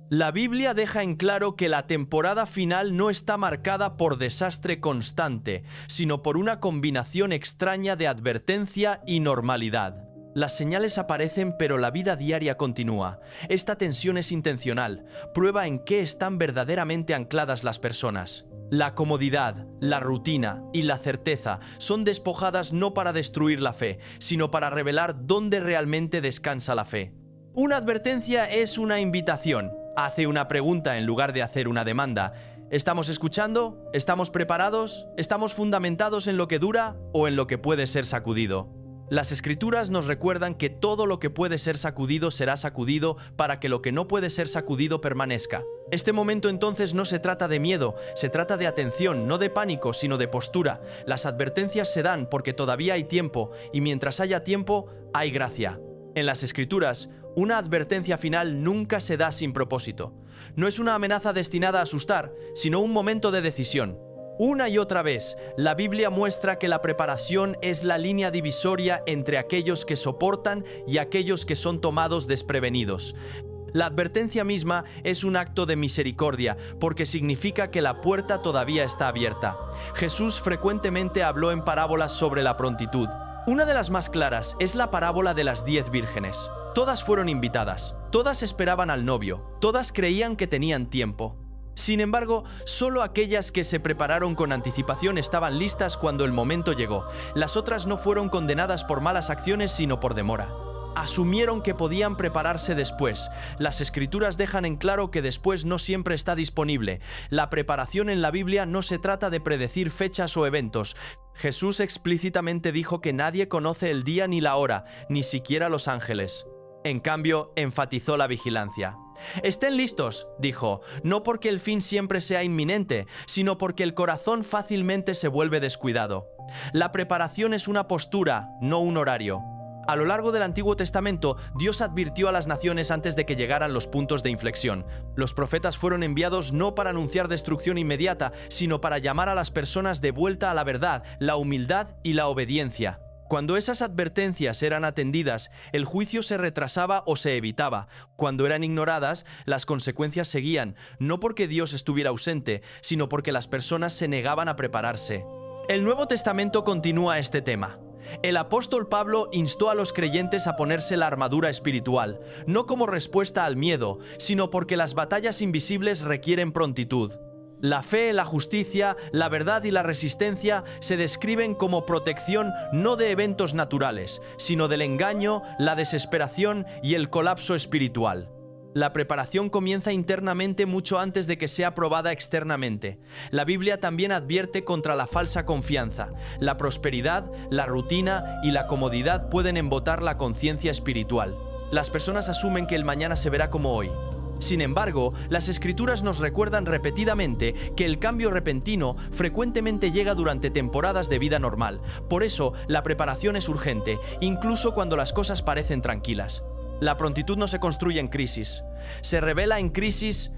La Biblia deja en claro que la temporada final no está marcada por desastre constante, sino por una combinación extraña de advertencia y normalidad. Las señales aparecen, pero la vida diaria continúa. Esta tensión es intencional, prueba en qué están verdaderamente ancladas las personas. La comodidad, la rutina y la certeza son despojadas no para destruir la fe, sino para revelar dónde realmente descansa la fe. Una advertencia es una invitación. Hace una pregunta en lugar de hacer una demanda. ¿Estamos escuchando? ¿Estamos preparados? ¿Estamos fundamentados en lo que dura o en lo que puede ser sacudido? Las Escrituras nos recuerdan que todo lo que puede ser sacudido será sacudido para que lo que no puede ser sacudido permanezca. Este momento entonces no se trata de miedo, se trata de atención, no de pánico, sino de postura. Las advertencias se dan porque todavía hay tiempo, y mientras haya tiempo, hay gracia. En las Escrituras, una advertencia final nunca se da sin propósito. No es una amenaza destinada a asustar, sino un momento de decisión. Una y otra vez, la Biblia muestra que la preparación es la línea divisoria entre aquellos que soportan y aquellos que son tomados desprevenidos. La advertencia misma es un acto de misericordia, porque significa que la puerta todavía está abierta. Jesús frecuentemente habló en parábolas sobre la prontitud. Una de las más claras es la parábola de las 10 vírgenes. Todas fueron invitadas, todas esperaban al novio, todas creían que tenían tiempo. Sin embargo, solo aquellas que se prepararon con anticipación estaban listas cuando el momento llegó. Las otras no fueron condenadas por malas acciones, sino por demora. Asumieron que podían prepararse después. Las Escrituras dejan en claro que después no siempre está disponible. La preparación en la Biblia no se trata de predecir fechas o eventos. Jesús explícitamente dijo que nadie conoce el día ni la hora, ni siquiera los ángeles. En cambio, enfatizó la vigilancia. «Estén listos», dijo, no porque el fin siempre sea inminente, sino porque el corazón fácilmente se vuelve descuidado. La preparación es una postura, no un horario. A lo largo del Antiguo Testamento, Dios advirtió a las naciones antes de que llegaran los puntos de inflexión. Los profetas fueron enviados no para anunciar destrucción inmediata, sino para llamar a las personas de vuelta a la verdad, la humildad y la obediencia. Cuando esas advertencias eran atendidas, el juicio se retrasaba o se evitaba. Cuando eran ignoradas, las consecuencias seguían, no porque Dios estuviera ausente, sino porque las personas se negaban a prepararse. El Nuevo Testamento continúa este tema. El apóstol Pablo instó a los creyentes a ponerse la armadura espiritual, no como respuesta al miedo, sino porque las batallas invisibles requieren prontitud. La fe, la justicia, la verdad y la resistencia se describen como protección no de eventos naturales, sino del engaño, la desesperación y el colapso espiritual. La preparación comienza internamente mucho antes de que sea probada externamente. La Biblia también advierte contra la falsa confianza. La prosperidad, la rutina y la comodidad pueden embotar la conciencia espiritual. Las personas asumen que el mañana se verá como hoy. Sin embargo, las Escrituras nos recuerdan repetidamente que el cambio repentino frecuentemente llega durante temporadas de vida normal. Por eso, la preparación es urgente, incluso cuando las cosas parecen tranquilas. La prontitud no se construye en crisis, se revela en crisis.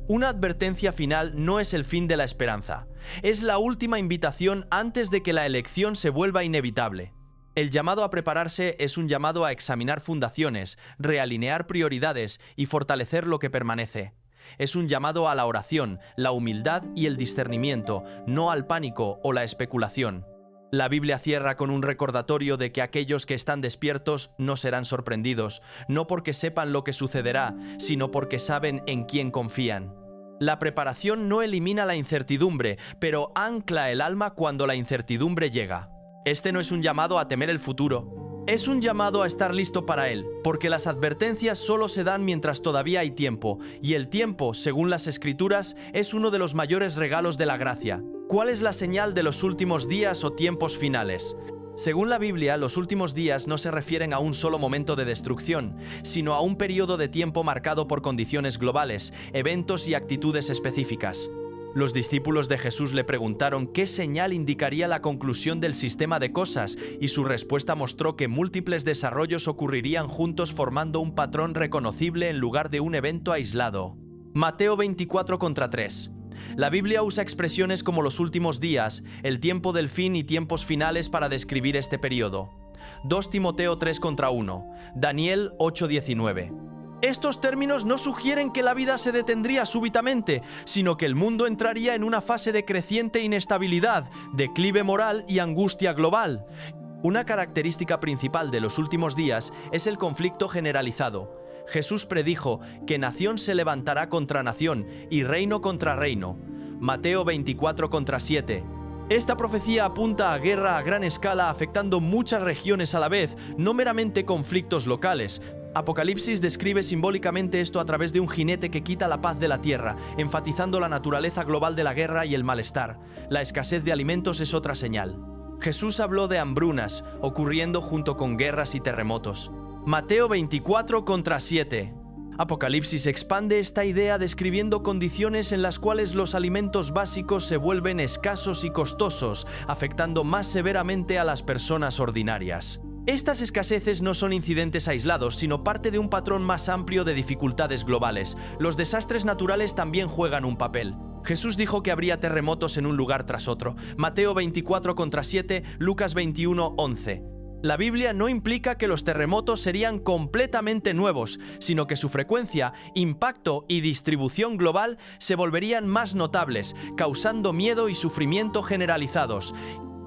Una advertencia final no es el fin de la esperanza, es la última invitación antes de que la elección se vuelva inevitable. El llamado a prepararse es un llamado a examinar fundaciones, realinear prioridades y fortalecer lo que permanece. Es un llamado a la oración, la humildad y el discernimiento, no al pánico o la especulación. La Biblia cierra con un recordatorio de que aquellos que están despiertos no serán sorprendidos, no porque sepan lo que sucederá, sino porque saben en quién confían. La preparación no elimina la incertidumbre, pero ancla el alma cuando la incertidumbre llega. Este no es un llamado a temer el futuro, es un llamado a estar listo para él, porque las advertencias solo se dan mientras todavía hay tiempo, y el tiempo, según las Escrituras, es uno de los mayores regalos de la gracia. ¿Cuál es la señal de los últimos días o tiempos finales? Según la Biblia, los últimos días no se refieren a un solo momento de destrucción, sino a un periodo de tiempo marcado por condiciones globales, eventos y actitudes específicas. Los discípulos de Jesús le preguntaron qué señal indicaría la conclusión del sistema de cosas, y su respuesta mostró que múltiples desarrollos ocurrirían juntos formando un patrón reconocible en lugar de un evento aislado. Mateo 24:3. La Biblia usa expresiones como los últimos días, el tiempo del fin y tiempos finales para describir este periodo. 2 Timoteo 3:1, Daniel 8:19. Estos términos no sugieren que la vida se detendría súbitamente, sino que el mundo entraría en una fase de creciente inestabilidad, declive moral y angustia global. Una característica principal de los últimos días es el conflicto generalizado. Jesús predijo que nación se levantará contra nación y reino contra reino. Mateo 24:7. Esta profecía apunta a guerra a gran escala afectando muchas regiones a la vez, no meramente conflictos locales. Apocalipsis describe simbólicamente esto a través de un jinete que quita la paz de la tierra, enfatizando la naturaleza global de la guerra y el malestar. La escasez de alimentos es otra señal. Jesús habló de hambrunas, ocurriendo junto con guerras y terremotos. Mateo 24:7. Apocalipsis expande esta idea describiendo condiciones en las cuales los alimentos básicos se vuelven escasos y costosos, afectando más severamente a las personas ordinarias. Estas escaseces no son incidentes aislados, sino parte de un patrón más amplio de dificultades globales. Los desastres naturales también juegan un papel. Jesús dijo que habría terremotos en un lugar tras otro. Mateo 24:7, Lucas 21:11. La Biblia no implica que los terremotos serían completamente nuevos, sino que su frecuencia, impacto y distribución global se volverían más notables, causando miedo y sufrimiento generalizados.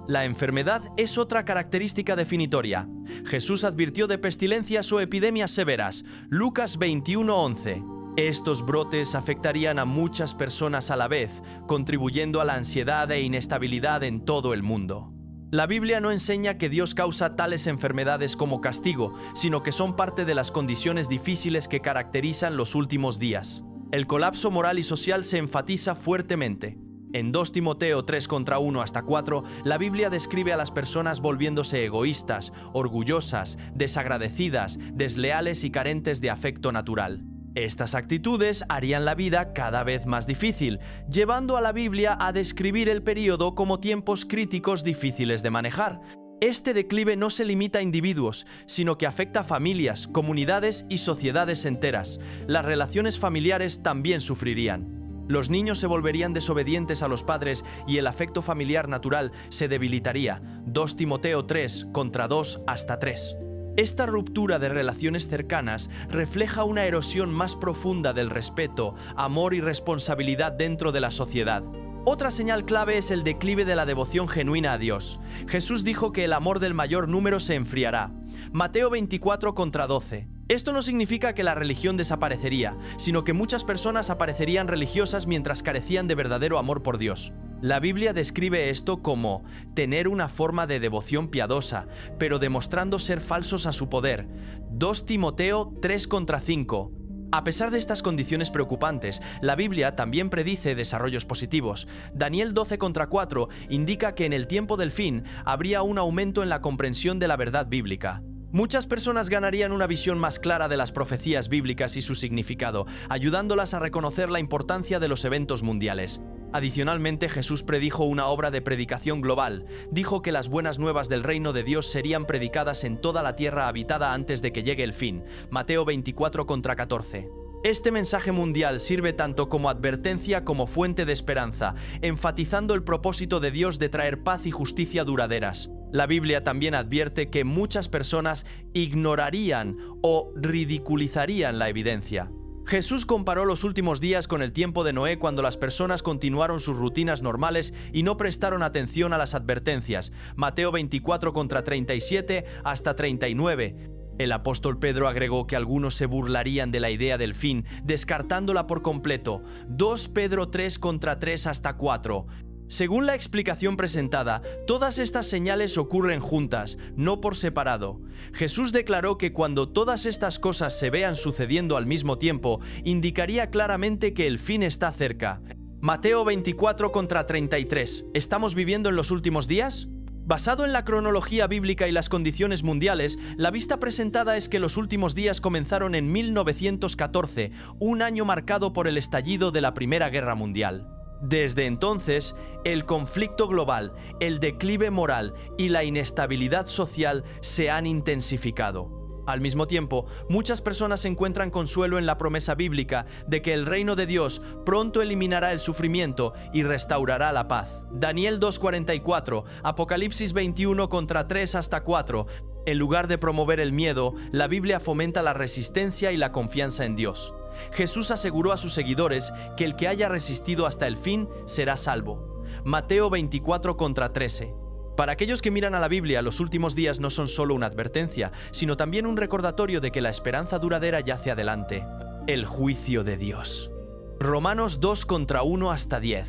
La enfermedad es otra característica definitoria. Jesús advirtió de pestilencias o epidemias severas. Lucas 21:11. Estos brotes afectarían a muchas personas a la vez, contribuyendo a la ansiedad e inestabilidad en todo el mundo. La Biblia no enseña que Dios causa tales enfermedades como castigo, sino que son parte de las condiciones difíciles que caracterizan los últimos días. El colapso moral y social se enfatiza fuertemente. En 2 Timoteo 3:1-4, la Biblia describe a las personas volviéndose egoístas, orgullosas, desagradecidas, desleales y carentes de afecto natural. Estas actitudes harían la vida cada vez más difícil, llevando a la Biblia a describir el período como tiempos críticos difíciles de manejar. Este declive no se limita a individuos, sino que afecta a familias, comunidades y sociedades enteras. Las relaciones familiares también sufrirían. Los niños se volverían desobedientes a los padres y el afecto familiar natural se debilitaría. 2 Timoteo 3:2-3. Esta ruptura de relaciones cercanas refleja una erosión más profunda del respeto, amor y responsabilidad dentro de la sociedad. Otra señal clave es el declive de la devoción genuina a Dios. Jesús dijo que el amor del mayor número se enfriará. Mateo 24:12. Esto no significa que la religión desaparecería, sino que muchas personas aparecerían religiosas mientras carecían de verdadero amor por Dios. La Biblia describe esto como tener una forma de devoción piadosa, pero demostrando ser falsos a su poder. 2 Timoteo 3:5. A pesar de estas condiciones preocupantes, la Biblia también predice desarrollos positivos. Daniel 12:4 indica que en el tiempo del fin habría un aumento en la comprensión de la verdad bíblica. Muchas personas ganarían una visión más clara de las profecías bíblicas y su significado, ayudándolas a reconocer la importancia de los eventos mundiales. Adicionalmente, Jesús predijo una obra de predicación global. Dijo que las buenas nuevas del reino de Dios serían predicadas en toda la tierra habitada antes de que llegue el fin. Mateo 24:14. Este mensaje mundial sirve tanto como advertencia como fuente de esperanza, enfatizando el propósito de Dios de traer paz y justicia duraderas. La Biblia también advierte que muchas personas ignorarían o ridiculizarían la evidencia. Jesús comparó los últimos días con el tiempo de Noé, cuando las personas continuaron sus rutinas normales y no prestaron atención a las advertencias. Mateo 24:37 hasta 39. El apóstol Pedro agregó que algunos se burlarían de la idea del fin, descartándola por completo. 2 Pedro 3:3 hasta 4. Según la explicación presentada, todas estas señales ocurren juntas, no por separado. Jesús declaró que cuando todas estas cosas se vean sucediendo al mismo tiempo, indicaría claramente que el fin está cerca. Mateo 24:33. ¿Estamos viviendo en los últimos días? Basado en la cronología bíblica y las condiciones mundiales, la vista presentada es que los últimos días comenzaron en 1914, un año marcado por el estallido de la Primera Guerra Mundial. Desde entonces, el conflicto global, el declive moral y la inestabilidad social se han intensificado. Al mismo tiempo, muchas personas encuentran consuelo en la promesa bíblica de que el reino de Dios pronto eliminará el sufrimiento y restaurará la paz. Daniel 2:44, Apocalipsis 21:3 hasta 4. En lugar de promover el miedo, la Biblia fomenta la resistencia y la confianza en Dios. Jesús aseguró a sus seguidores que el que haya resistido hasta el fin será salvo. Mateo 24:13. Para aquellos que miran a la Biblia, los últimos días no son solo una advertencia, sino también un recordatorio de que la esperanza duradera yace adelante. El juicio de Dios. Romanos 2:1 hasta 10.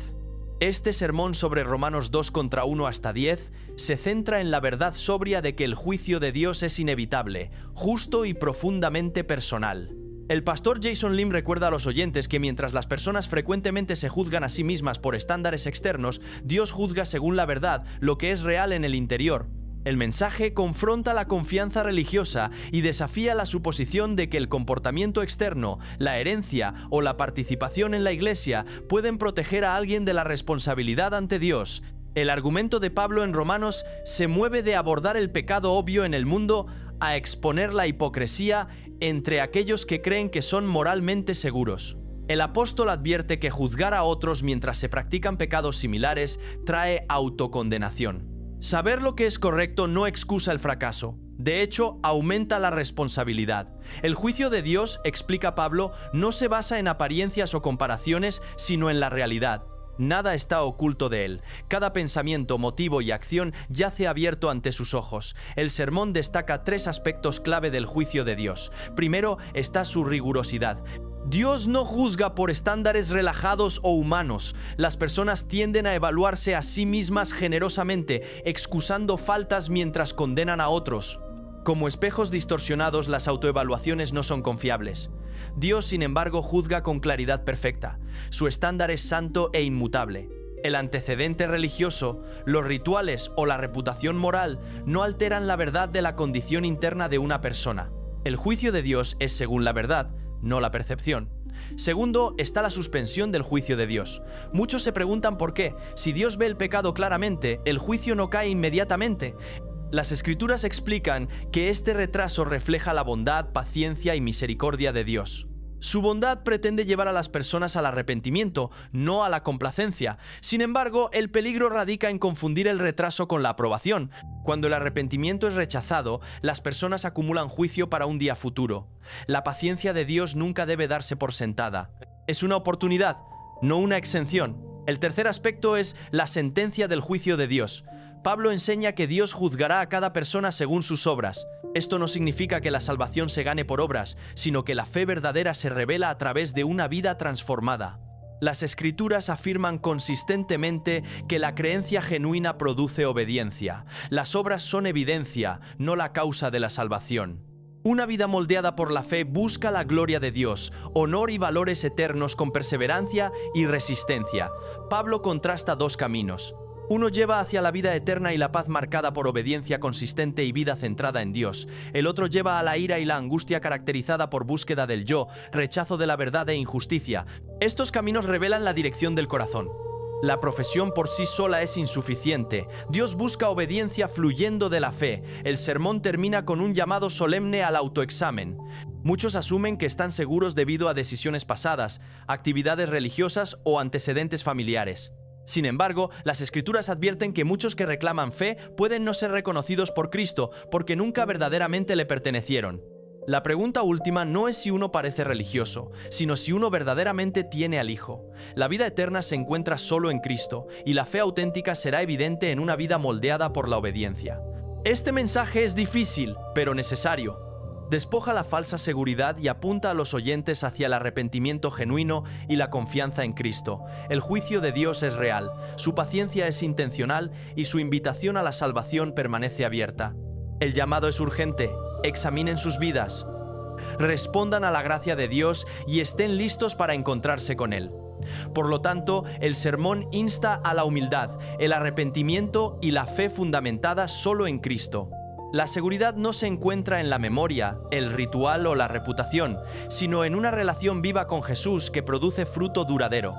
Este sermón sobre Romanos 2:1 hasta 10 se centra en la verdad sobria de que el juicio de Dios es inevitable, justo y profundamente personal. El pastor Jason Lim recuerda a los oyentes que mientras las personas frecuentemente se juzgan a sí mismas por estándares externos, Dios juzga según la verdad lo que es real en el interior. El mensaje confronta la confianza religiosa y desafía la suposición de que el comportamiento externo, la herencia o la participación en la iglesia pueden proteger a alguien de la responsabilidad ante Dios. El argumento de Pablo en Romanos se mueve de abordar el pecado obvio en el mundo a exponer la hipocresía entre aquellos que creen que son moralmente seguros. El apóstol advierte que juzgar a otros mientras se practican pecados similares trae autocondenación. Saber lo que es correcto no excusa el fracaso. De hecho, aumenta la responsabilidad. El juicio de Dios, explica Pablo, no se basa en apariencias o comparaciones, sino en la realidad. Nada está oculto de él. Cada pensamiento, motivo y acción yace abierto ante sus ojos. El sermón destaca 3 aspectos clave del juicio de Dios. Primero está su rigurosidad. Dios no juzga por estándares relajados o humanos. Las personas tienden a evaluarse a sí mismas generosamente, excusando faltas mientras condenan a otros. Como espejos distorsionados, las autoevaluaciones no son confiables. Dios, sin embargo, juzga con claridad perfecta. Su estándar es santo e inmutable. El antecedente religioso, los rituales o la reputación moral no alteran la verdad de la condición interna de una persona. El juicio de Dios es según la verdad, no la percepción. Segundo, está la suspensión del juicio de Dios. Muchos se preguntan por qué. Si Dios ve el pecado claramente, el juicio no cae inmediatamente. Las Escrituras explican que este retraso refleja la bondad, paciencia y misericordia de Dios. Su bondad pretende llevar a las personas al arrepentimiento, no a la complacencia. Sin embargo, el peligro radica en confundir el retraso con la aprobación. Cuando el arrepentimiento es rechazado, las personas acumulan juicio para un día futuro. La paciencia de Dios nunca debe darse por sentada. Es una oportunidad, no una exención. El tercer aspecto es la sentencia del juicio de Dios. Pablo enseña que Dios juzgará a cada persona según sus obras. Esto no significa que la salvación se gane por obras, sino que la fe verdadera se revela a través de una vida transformada. Las Escrituras afirman consistentemente que la creencia genuina produce obediencia. Las obras son evidencia, no la causa de la salvación. Una vida moldeada por la fe busca la gloria de Dios, honor y valores eternos con perseverancia y resistencia. Pablo contrasta dos caminos. Uno lleva hacia la vida eterna y la paz marcada por obediencia consistente y vida centrada en Dios. El otro lleva a la ira y la angustia caracterizada por búsqueda del yo, rechazo de la verdad e injusticia. Estos caminos revelan la dirección del corazón. La profesión por sí sola es insuficiente. Dios busca obediencia fluyendo de la fe. El sermón termina con un llamado solemne al autoexamen. Muchos asumen que están seguros debido a decisiones pasadas, actividades religiosas o antecedentes familiares. Sin embargo, las Escrituras advierten que muchos que reclaman fe pueden no ser reconocidos por Cristo porque nunca verdaderamente le pertenecieron. La pregunta última no es si uno parece religioso, sino si uno verdaderamente tiene al Hijo. La vida eterna se encuentra solo en Cristo, y la fe auténtica será evidente en una vida moldeada por la obediencia. Este mensaje es difícil, pero necesario. Despoja la falsa seguridad y apunta a los oyentes hacia el arrepentimiento genuino y la confianza en Cristo. El juicio de Dios es real, su paciencia es intencional y su invitación a la salvación permanece abierta. El llamado es urgente. Examinen sus vidas. Respondan a la gracia de Dios y estén listos para encontrarse con Él. Por lo tanto, el sermón insta a la humildad, el arrepentimiento y la fe fundamentada solo en Cristo. La seguridad no se encuentra en la memoria, el ritual o la reputación, sino en una relación viva con Jesús que produce fruto duradero.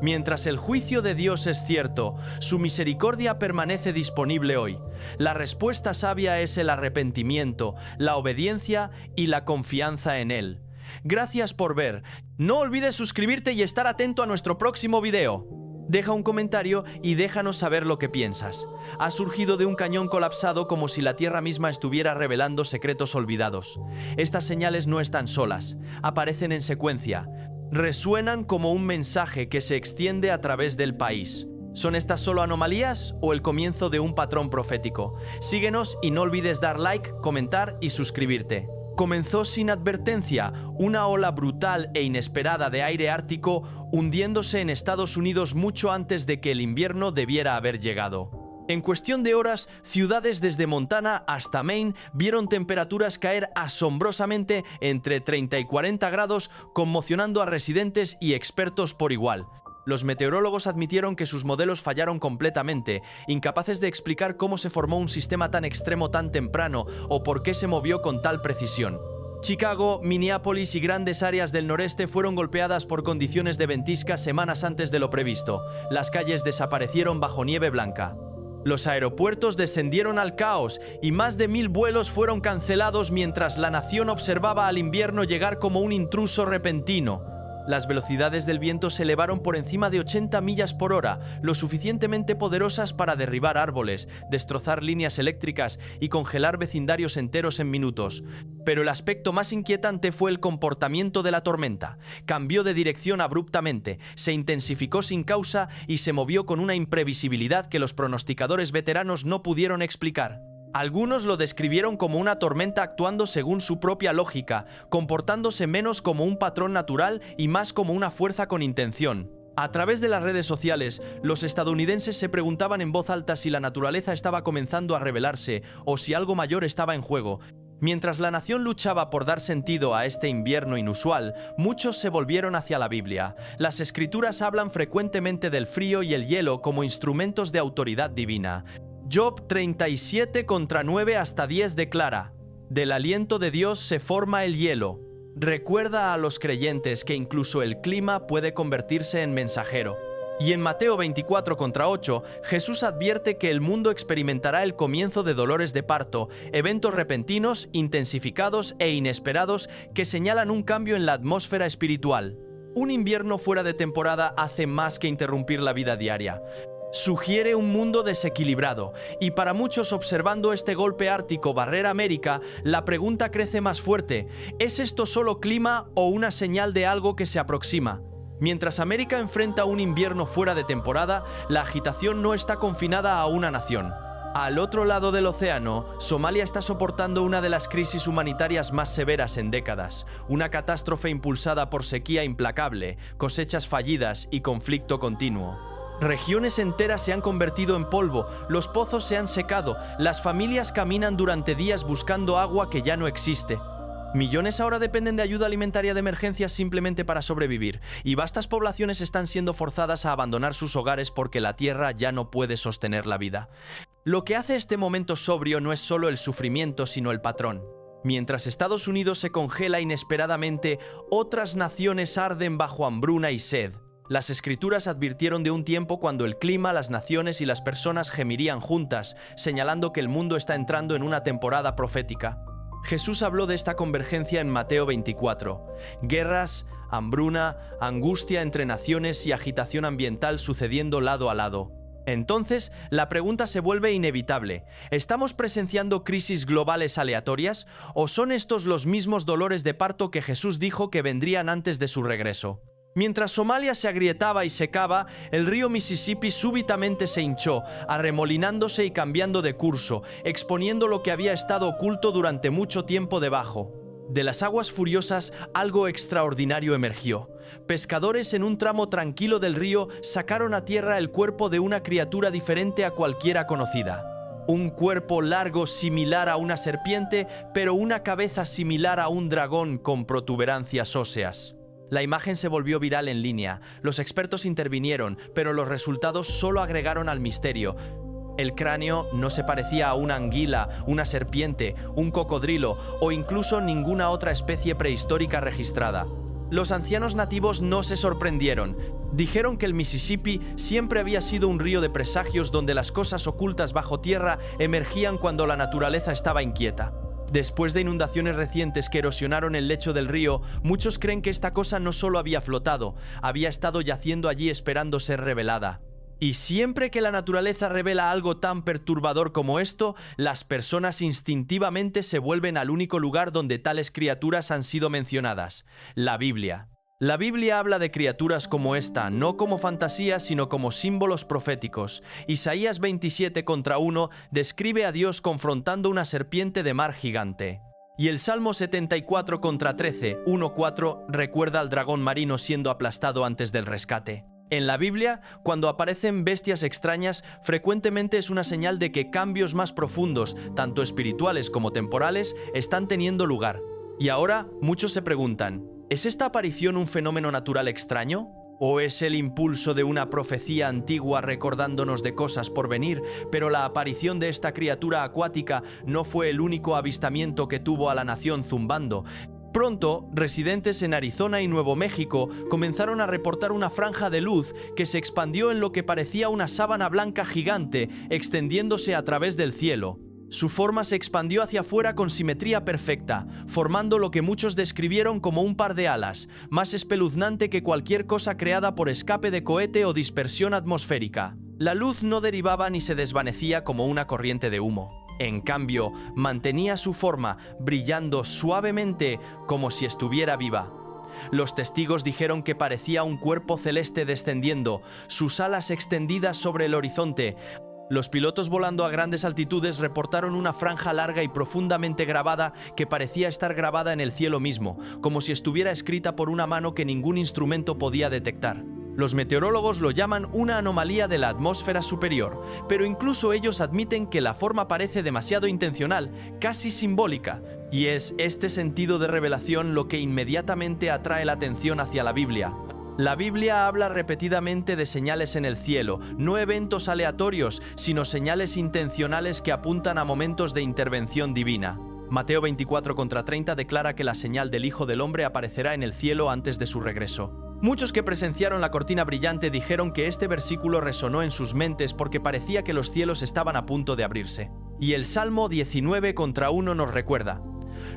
Mientras el juicio de Dios es cierto, su misericordia permanece disponible hoy. La respuesta sabia es el arrepentimiento, la obediencia y la confianza en Él. Gracias por ver. No olvides suscribirte y estar atento a nuestro próximo video. Deja un comentario y déjanos saber lo que piensas. Ha surgido de un cañón colapsado como si la Tierra misma estuviera revelando secretos olvidados. Estas señales no están solas, aparecen en secuencia. Resuenan como un mensaje que se extiende a través del país. ¿Son estas solo anomalías o el comienzo de un patrón profético? Síguenos y no olvides dar like, comentar y suscribirte. Comenzó sin advertencia, una ola brutal e inesperada de aire ártico hundiéndose en Estados Unidos mucho antes de que el invierno debiera haber llegado. En cuestión de horas, ciudades desde Montana hasta Maine vieron temperaturas caer asombrosamente entre 30 y 40 grados, conmocionando a residentes y expertos por igual. Los meteorólogos admitieron que sus modelos fallaron completamente, incapaces de explicar cómo se formó un sistema tan extremo tan temprano o por qué se movió con tal precisión. Chicago, Minneapolis y grandes áreas del noreste fueron golpeadas por condiciones de ventisca semanas antes de lo previsto. Las calles desaparecieron bajo nieve blanca. Los aeropuertos descendieron al caos y más de 1000 vuelos fueron cancelados mientras la nación observaba al invierno llegar como un intruso repentino. Las velocidades del viento se elevaron por encima de 80 millas por hora, lo suficientemente poderosas para derribar árboles, destrozar líneas eléctricas y congelar vecindarios enteros en minutos. Pero el aspecto más inquietante fue el comportamiento de la tormenta. Cambió de dirección abruptamente, se intensificó sin causa y se movió con una imprevisibilidad que los pronosticadores veteranos no pudieron explicar. Algunos lo describieron como una tormenta actuando según su propia lógica, comportándose menos como un patrón natural y más como una fuerza con intención. A través de las redes sociales, los estadounidenses se preguntaban en voz alta si la naturaleza estaba comenzando a revelarse o si algo mayor estaba en juego. Mientras la nación luchaba por dar sentido a este invierno inusual, muchos se volvieron hacia la Biblia. Las Escrituras hablan frecuentemente del frío y el hielo como instrumentos de autoridad divina. Job 37:9 hasta 10 declara: del aliento de Dios se forma el hielo. Recuerda a los creyentes que incluso el clima puede convertirse en mensajero. Y en Mateo 24:8, Jesús advierte que el mundo experimentará el comienzo de dolores de parto, eventos repentinos, intensificados e inesperados que señalan un cambio en la atmósfera espiritual. Un invierno fuera de temporada hace más que interrumpir la vida diaria. Sugiere un mundo desequilibrado, y para muchos observando este golpe ártico barrer América, la pregunta crece más fuerte: ¿es esto solo clima o una señal de algo que se aproxima? Mientras América enfrenta un invierno fuera de temporada, la agitación no está confinada a una nación. Al otro lado del océano, Somalia está soportando una de las crisis humanitarias más severas en décadas, una catástrofe impulsada por sequía implacable, cosechas fallidas y conflicto continuo. Regiones enteras se han convertido en polvo, los pozos se han secado, las familias caminan durante días buscando agua que ya no existe. Millones ahora dependen de ayuda alimentaria de emergencia simplemente para sobrevivir, y vastas poblaciones están siendo forzadas a abandonar sus hogares porque la tierra ya no puede sostener la vida. Lo que hace este momento sobrio no es solo el sufrimiento, sino el patrón. Mientras Estados Unidos se congela inesperadamente, otras naciones arden bajo hambruna y sed. Las Escrituras advirtieron de un tiempo cuando el clima, las naciones y las personas gemirían juntas, señalando que el mundo está entrando en una temporada profética. Jesús habló de esta convergencia en Mateo 24. Guerras, hambruna, angustia entre naciones y agitación ambiental sucediendo lado a lado. Entonces, la pregunta se vuelve inevitable. ¿Estamos presenciando crisis globales aleatorias? ¿O son estos los mismos dolores de parto que Jesús dijo que vendrían antes de su regreso? Mientras Somalia se agrietaba y secaba, el río Mississippi súbitamente se hinchó, arremolinándose y cambiando de curso, exponiendo lo que había estado oculto durante mucho tiempo debajo. De las aguas furiosas, algo extraordinario emergió. Pescadores en un tramo tranquilo del río sacaron a tierra el cuerpo de una criatura diferente a cualquiera conocida. Un cuerpo largo similar a una serpiente, pero una cabeza similar a un dragón con protuberancias óseas. La imagen se volvió viral en línea. Los expertos intervinieron, pero los resultados solo agregaron al misterio. El cráneo no se parecía a una anguila, una serpiente, un cocodrilo o incluso ninguna otra especie prehistórica registrada. Los ancianos nativos no se sorprendieron. Dijeron que el Mississippi siempre había sido un río de presagios donde las cosas ocultas bajo tierra emergían cuando la naturaleza estaba inquieta. Después de inundaciones recientes que erosionaron el lecho del río, muchos creen que esta cosa no solo había flotado, había estado yaciendo allí esperando ser revelada. Y siempre que la naturaleza revela algo tan perturbador como esto, las personas instintivamente se vuelven al único lugar donde tales criaturas han sido mencionadas: la Biblia. La Biblia habla de criaturas como esta, no como fantasías, sino como símbolos proféticos. Isaías 27:1 describe a Dios confrontando una serpiente de mar gigante. Y el Salmo 74:13, 1:4 recuerda al dragón marino siendo aplastado antes del rescate. En la Biblia, cuando aparecen bestias extrañas, frecuentemente es una señal de que cambios más profundos, tanto espirituales como temporales, están teniendo lugar. Y ahora, muchos se preguntan: ¿es esta aparición un fenómeno natural extraño? ¿O es el impulso de una profecía antigua recordándonos de cosas por venir? Pero la aparición de esta criatura acuática no fue el único avistamiento que tuvo a la nación zumbando. Pronto, residentes en Arizona y Nuevo México comenzaron a reportar una franja de luz que se expandió en lo que parecía una sábana blanca gigante, extendiéndose a través del cielo. Su forma se expandió hacia afuera con simetría perfecta, formando lo que muchos describieron como un par de alas, más espeluznante que cualquier cosa creada por escape de cohete o dispersión atmosférica. La luz no derivaba ni se desvanecía como una corriente de humo. En cambio, mantenía su forma, brillando suavemente como si estuviera viva. Los testigos dijeron que parecía un cuerpo celeste descendiendo, sus alas extendidas sobre el horizonte. Los pilotos volando a grandes altitudes reportaron una franja larga y profundamente grabada que parecía estar grabada en el cielo mismo, como si estuviera escrita por una mano que ningún instrumento podía detectar. Los meteorólogos lo llaman una anomalía de la atmósfera superior, pero incluso ellos admiten que la forma parece demasiado intencional, casi simbólica, y es este sentido de revelación lo que inmediatamente atrae la atención hacia la Biblia. La Biblia habla repetidamente de señales en el cielo, no eventos aleatorios, sino señales intencionales que apuntan a momentos de intervención divina. Mateo 24:30 declara que la señal del Hijo del Hombre aparecerá en el cielo antes de su regreso. Muchos que presenciaron la cortina brillante dijeron que este versículo resonó en sus mentes porque parecía que los cielos estaban a punto de abrirse. Y el Salmo 19:1 nos recuerda: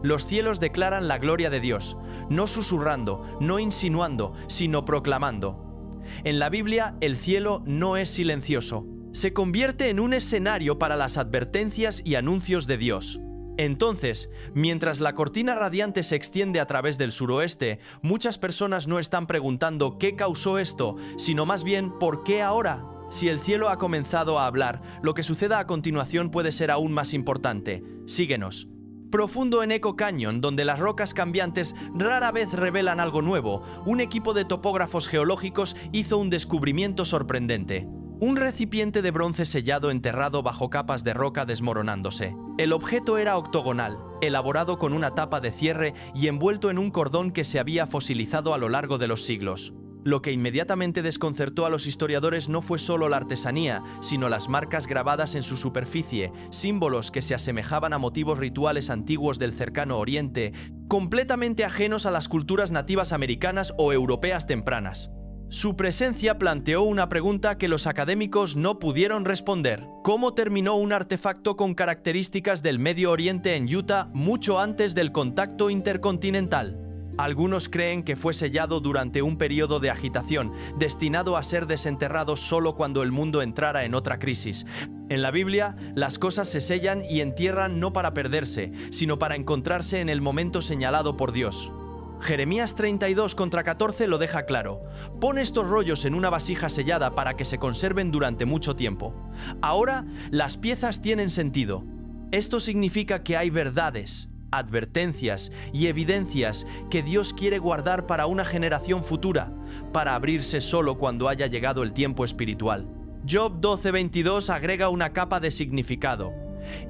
los cielos declaran la gloria de Dios, no susurrando, no insinuando, sino proclamando. En la Biblia, el cielo no es silencioso. Se convierte en un escenario para las advertencias y anuncios de Dios. Entonces, mientras la cortina radiante se extiende a través del suroeste, muchas personas no están preguntando qué causó esto, sino más bien ¿por qué ahora? Si el cielo ha comenzado a hablar, lo que suceda a continuación puede ser aún más importante. Síguenos. Profundo en Echo Canyon, donde las rocas cambiantes rara vez revelan algo nuevo, un equipo de topógrafos geológicos hizo un descubrimiento sorprendente. Un recipiente de bronce sellado enterrado bajo capas de roca desmoronándose. El objeto era octogonal, elaborado con una tapa de cierre y envuelto en un cordón que se había fosilizado a lo largo de los siglos. Lo que inmediatamente desconcertó a los historiadores no fue solo la artesanía, sino las marcas grabadas en su superficie, símbolos que se asemejaban a motivos rituales antiguos del cercano Oriente, completamente ajenos a las culturas nativas americanas o europeas tempranas. Su presencia planteó una pregunta que los académicos no pudieron responder. ¿Cómo terminó un artefacto con características del Medio Oriente en Utah mucho antes del contacto intercontinental? Algunos creen que fue sellado durante un periodo de agitación, destinado a ser desenterrado solo cuando el mundo entrara en otra crisis. En la Biblia, las cosas se sellan y entierran no para perderse, sino para encontrarse en el momento señalado por Dios. Jeremías 32:14 lo deja claro. Pon estos rollos en una vasija sellada para que se conserven durante mucho tiempo. Ahora, las piezas tienen sentido. Esto significa que hay verdades, advertencias y evidencias que Dios quiere guardar para una generación futura, para abrirse solo cuando haya llegado el tiempo espiritual. Job 12:22 agrega una capa de significado.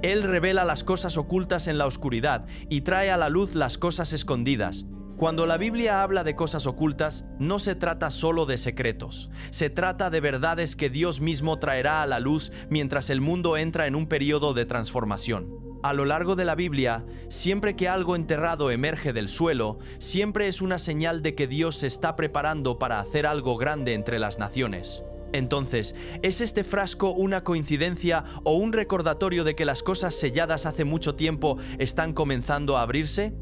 Él revela las cosas ocultas en la oscuridad y trae a la luz las cosas escondidas. Cuando la Biblia habla de cosas ocultas, no se trata solo de secretos. Se trata de verdades que Dios mismo traerá a la luz mientras el mundo entra en un periodo de transformación. A lo largo de la Biblia, siempre que algo enterrado emerge del suelo, siempre es una señal de que Dios se está preparando para hacer algo grande entre las naciones. Entonces, ¿es este frasco una coincidencia o un recordatorio de que las cosas selladas hace mucho tiempo están comenzando a abrirse?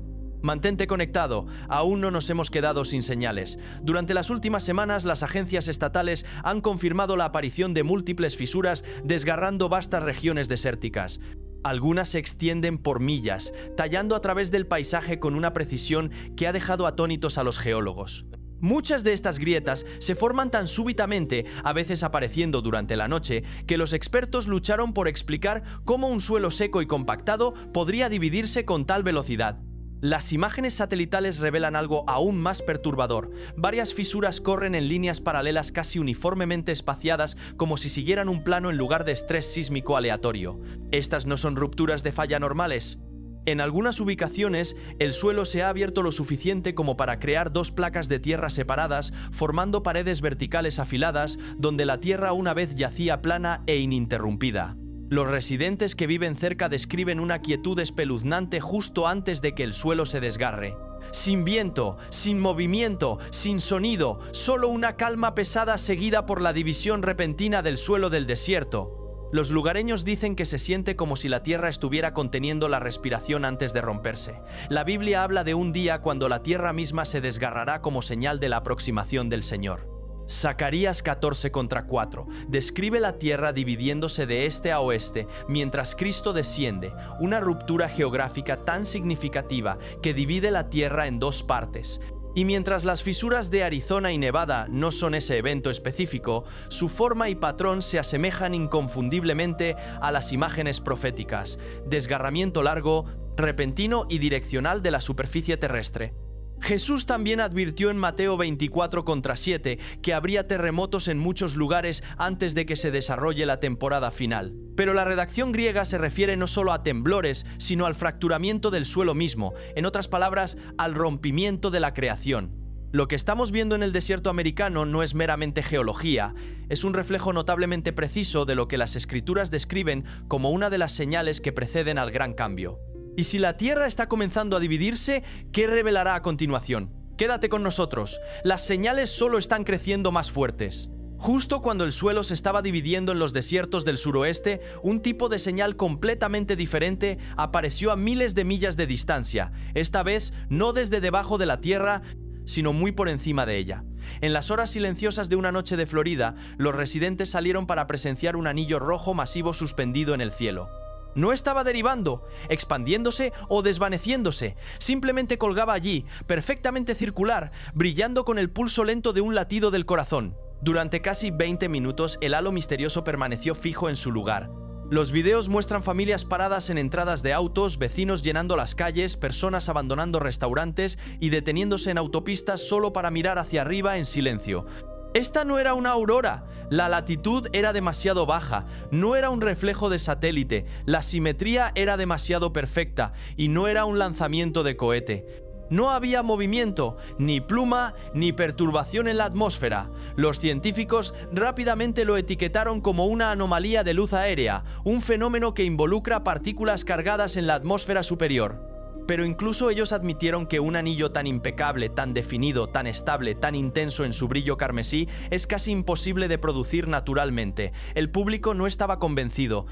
Mantente conectado, aún no nos hemos quedado sin señales. Durante las últimas semanas, las agencias estatales han confirmado la aparición de múltiples fisuras desgarrando vastas regiones desérticas. Algunas se extienden por millas, tallando a través del paisaje con una precisión que ha dejado atónitos a los geólogos. Muchas de estas grietas se forman tan súbitamente, a veces apareciendo durante la noche, que los expertos lucharon por explicar cómo un suelo seco y compactado podría dividirse con tal velocidad. Las imágenes satelitales revelan algo aún más perturbador. Varias fisuras corren en líneas paralelas casi uniformemente espaciadas, como si siguieran un plano en lugar de estrés sísmico aleatorio. Estas no son rupturas de falla normales. En algunas ubicaciones, el suelo se ha abierto lo suficiente como para crear dos placas de tierra separadas, formando paredes verticales afiladas, donde la tierra una vez yacía plana e ininterrumpida. Los residentes que viven cerca describen una quietud espeluznante justo antes de que el suelo se desgarre. Sin viento, sin movimiento, sin sonido, solo una calma pesada seguida por la división repentina del suelo del desierto. Los lugareños dicen que se siente como si la tierra estuviera conteniendo la respiración antes de romperse. La Biblia habla de un día cuando la tierra misma se desgarrará como señal de la aproximación del Señor. Zacarías 14:4 describe la tierra dividiéndose de este a oeste mientras Cristo desciende, una ruptura geográfica tan significativa que divide la tierra en dos partes. Y mientras las fisuras de Arizona y Nevada no son ese evento específico, su forma y patrón se asemejan inconfundiblemente a las imágenes proféticas: desgarramiento largo, repentino y direccional de la superficie terrestre. Jesús también advirtió en Mateo 24:7 que habría terremotos en muchos lugares antes de que se desarrolle la temporada final. Pero la redacción griega se refiere no solo a temblores, sino al fracturamiento del suelo mismo, en otras palabras, al rompimiento de la creación. Lo que estamos viendo en el desierto americano no es meramente geología, es un reflejo notablemente preciso de lo que las escrituras describen como una de las señales que preceden al gran cambio. Y si la Tierra está comenzando a dividirse, ¿qué revelará a continuación? Quédate con nosotros. Las señales solo están creciendo más fuertes. Justo cuando el suelo se estaba dividiendo en los desiertos del suroeste, un tipo de señal completamente diferente apareció a miles de millas de distancia, esta vez no desde debajo de la Tierra, sino muy por encima de ella. En las horas silenciosas de una noche de Florida, los residentes salieron para presenciar un anillo rojo masivo suspendido en el cielo. No estaba derivando, expandiéndose o desvaneciéndose, simplemente colgaba allí, perfectamente circular, brillando con el pulso lento de un latido del corazón. Durante casi 20 minutos, el halo misterioso permaneció fijo en su lugar. Los videos muestran familias paradas en entradas de autos, vecinos llenando las calles, personas abandonando restaurantes y deteniéndose en autopistas solo para mirar hacia arriba en silencio. Esta no era una aurora, la latitud era demasiado baja, no era un reflejo de satélite, la simetría era demasiado perfecta y no era un lanzamiento de cohete. No había movimiento, ni pluma, ni perturbación en la atmósfera. Los científicos rápidamente lo etiquetaron como una anomalía de luz aérea, un fenómeno que involucra partículas cargadas en la atmósfera superior. Pero incluso ellos admitieron que un anillo tan impecable, tan definido, tan estable, tan intenso en su brillo carmesí es casi imposible de producir naturalmente. El público no estaba convencido.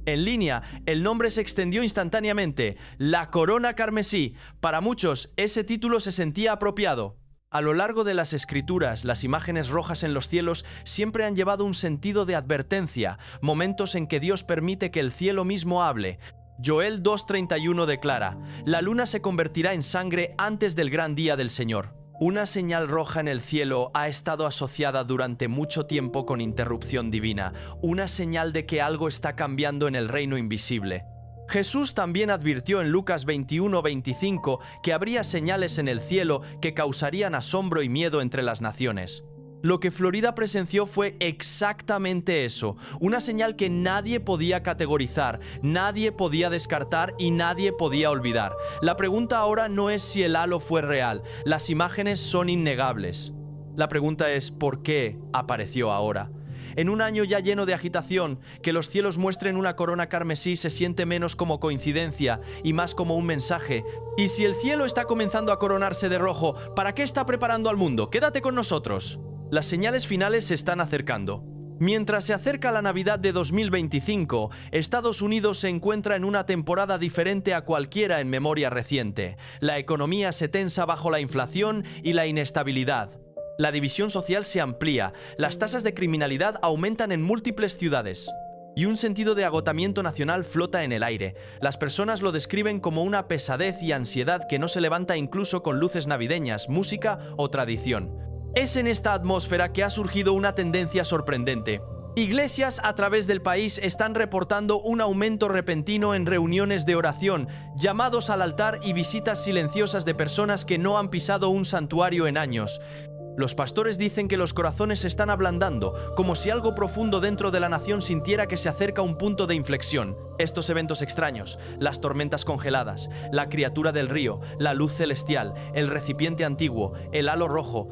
En línea, el nombre se extendió instantáneamente, la corona carmesí. Para muchos, ese título se sentía apropiado. A lo largo de las escrituras, las imágenes rojas en los cielos siempre han llevado un sentido de advertencia, momentos en que Dios permite que el cielo mismo hable. Joel 2:31 declara: la luna se convertirá en sangre antes del gran día del Señor. Una señal roja en el cielo ha estado asociada durante mucho tiempo con interrupción divina, una señal de que algo está cambiando en el reino invisible. Jesús también advirtió en Lucas 21:25 que habría señales en el cielo que causarían asombro y miedo entre las naciones. Lo que Florida presenció fue exactamente eso, una señal que nadie podía categorizar, nadie podía descartar y nadie podía olvidar. La pregunta ahora no es si el halo fue real, las imágenes son innegables. La pregunta es ¿por qué apareció ahora? En un año ya lleno de agitación, que los cielos muestren una corona carmesí se siente menos como coincidencia y más como un mensaje. Y si el cielo está comenzando a coronarse de rojo, ¿para qué está preparando al mundo? Quédate con nosotros. Las señales finales se están acercando. Mientras se acerca la Navidad de 2025, Estados Unidos se encuentra en una temporada diferente a cualquiera en memoria reciente. La economía se tensa bajo la inflación y la inestabilidad. La división social se amplía, las tasas de criminalidad aumentan en múltiples ciudades. Y un sentido de agotamiento nacional flota en el aire. Las personas lo describen como una pesadez y ansiedad que no se levanta incluso con luces navideñas, música o tradición. Es en esta atmósfera que ha surgido una tendencia sorprendente. Iglesias a través del país están reportando un aumento repentino en reuniones de oración, llamados al altar y visitas silenciosas de personas que no han pisado un santuario en años. Los pastores dicen que los corazones se están ablandando, como si algo profundo dentro de la nación sintiera que se acerca un punto de inflexión. Estos eventos extraños, las tormentas congeladas, la criatura del río, la luz celestial, el recipiente antiguo, el halo rojo,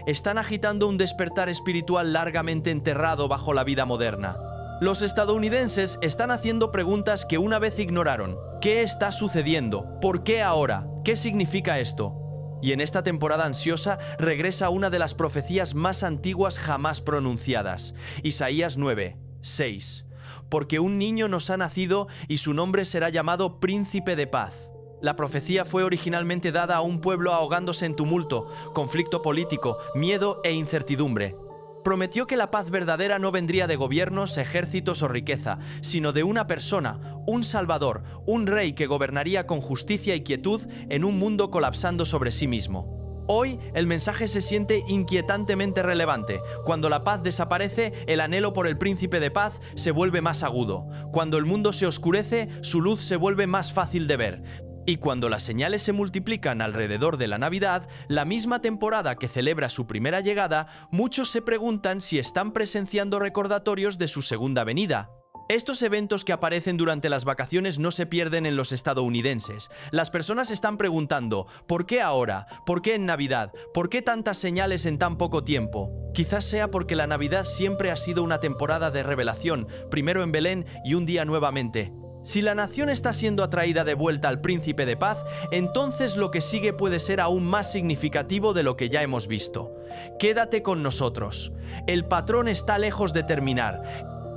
están agitando un despertar espiritual largamente enterrado bajo la vida moderna. Los estadounidenses están haciendo preguntas que una vez ignoraron. ¿Qué está sucediendo? ¿Por qué ahora? ¿Qué significa esto? Y en esta temporada ansiosa regresa una de las profecías más antiguas jamás pronunciadas. Isaías 9:6. Porque un niño nos ha nacido y su nombre será llamado Príncipe de Paz. La profecía fue originalmente dada a un pueblo ahogándose en tumulto, conflicto político, miedo e incertidumbre. Prometió que la paz verdadera no vendría de gobiernos, ejércitos o riqueza, sino de una persona, un salvador, un rey que gobernaría con justicia y quietud en un mundo colapsando sobre sí mismo. Hoy, el mensaje se siente inquietantemente relevante. Cuando la paz desaparece, el anhelo por el príncipe de paz se vuelve más agudo. Cuando el mundo se oscurece, su luz se vuelve más fácil de ver. Y cuando las señales se multiplican alrededor de la Navidad, la misma temporada que celebra su primera llegada, muchos se preguntan si están presenciando recordatorios de su segunda venida. Estos eventos que aparecen durante las vacaciones no se pierden en los estadounidenses. Las personas están preguntando, ¿por qué ahora? ¿Por qué en Navidad? ¿Por qué tantas señales en tan poco tiempo? Quizás sea porque la Navidad siempre ha sido una temporada de revelación, primero en Belén y un día nuevamente. Si la nación está siendo atraída de vuelta al príncipe de paz, entonces lo que sigue puede ser aún más significativo de lo que ya hemos visto. Quédate con nosotros. El patrón está lejos de terminar.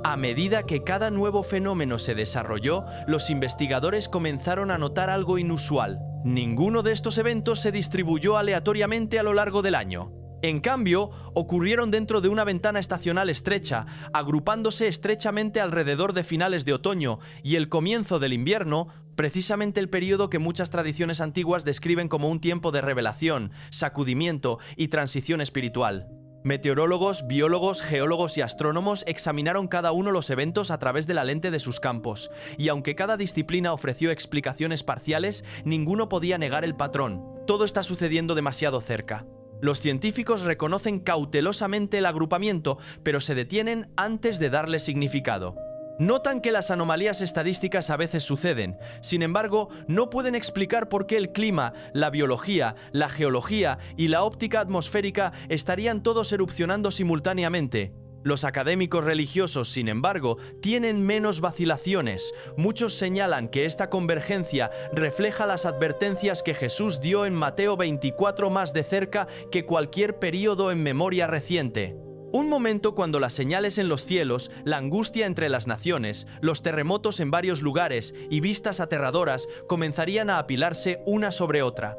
A medida que cada nuevo fenómeno se desarrolló, los investigadores comenzaron a notar algo inusual. Ninguno de estos eventos se distribuyó aleatoriamente a lo largo del año. En cambio, ocurrieron dentro de una ventana estacional estrecha, agrupándose estrechamente alrededor de finales de otoño y el comienzo del invierno, precisamente el periodo que muchas tradiciones antiguas describen como un tiempo de revelación, sacudimiento y transición espiritual. Meteorólogos, biólogos, geólogos y astrónomos examinaron cada uno los eventos a través de la lente de sus campos, y aunque cada disciplina ofreció explicaciones parciales, ninguno podía negar el patrón. Todo está sucediendo demasiado cerca. Los científicos reconocen cautelosamente el agrupamiento, pero se detienen antes de darle significado. Notan que las anomalías estadísticas a veces suceden, sin embargo, no pueden explicar por qué el clima, la biología, la geología y la óptica atmosférica estarían todos erupcionando simultáneamente. Los académicos religiosos, sin embargo, tienen menos vacilaciones. Muchos señalan que esta convergencia refleja las advertencias que Jesús dio en Mateo 24 más de cerca que cualquier período en memoria reciente. Un momento cuando las señales en los cielos, la angustia entre las naciones, los terremotos en varios lugares y vistas aterradoras comenzarían a apilarse una sobre otra.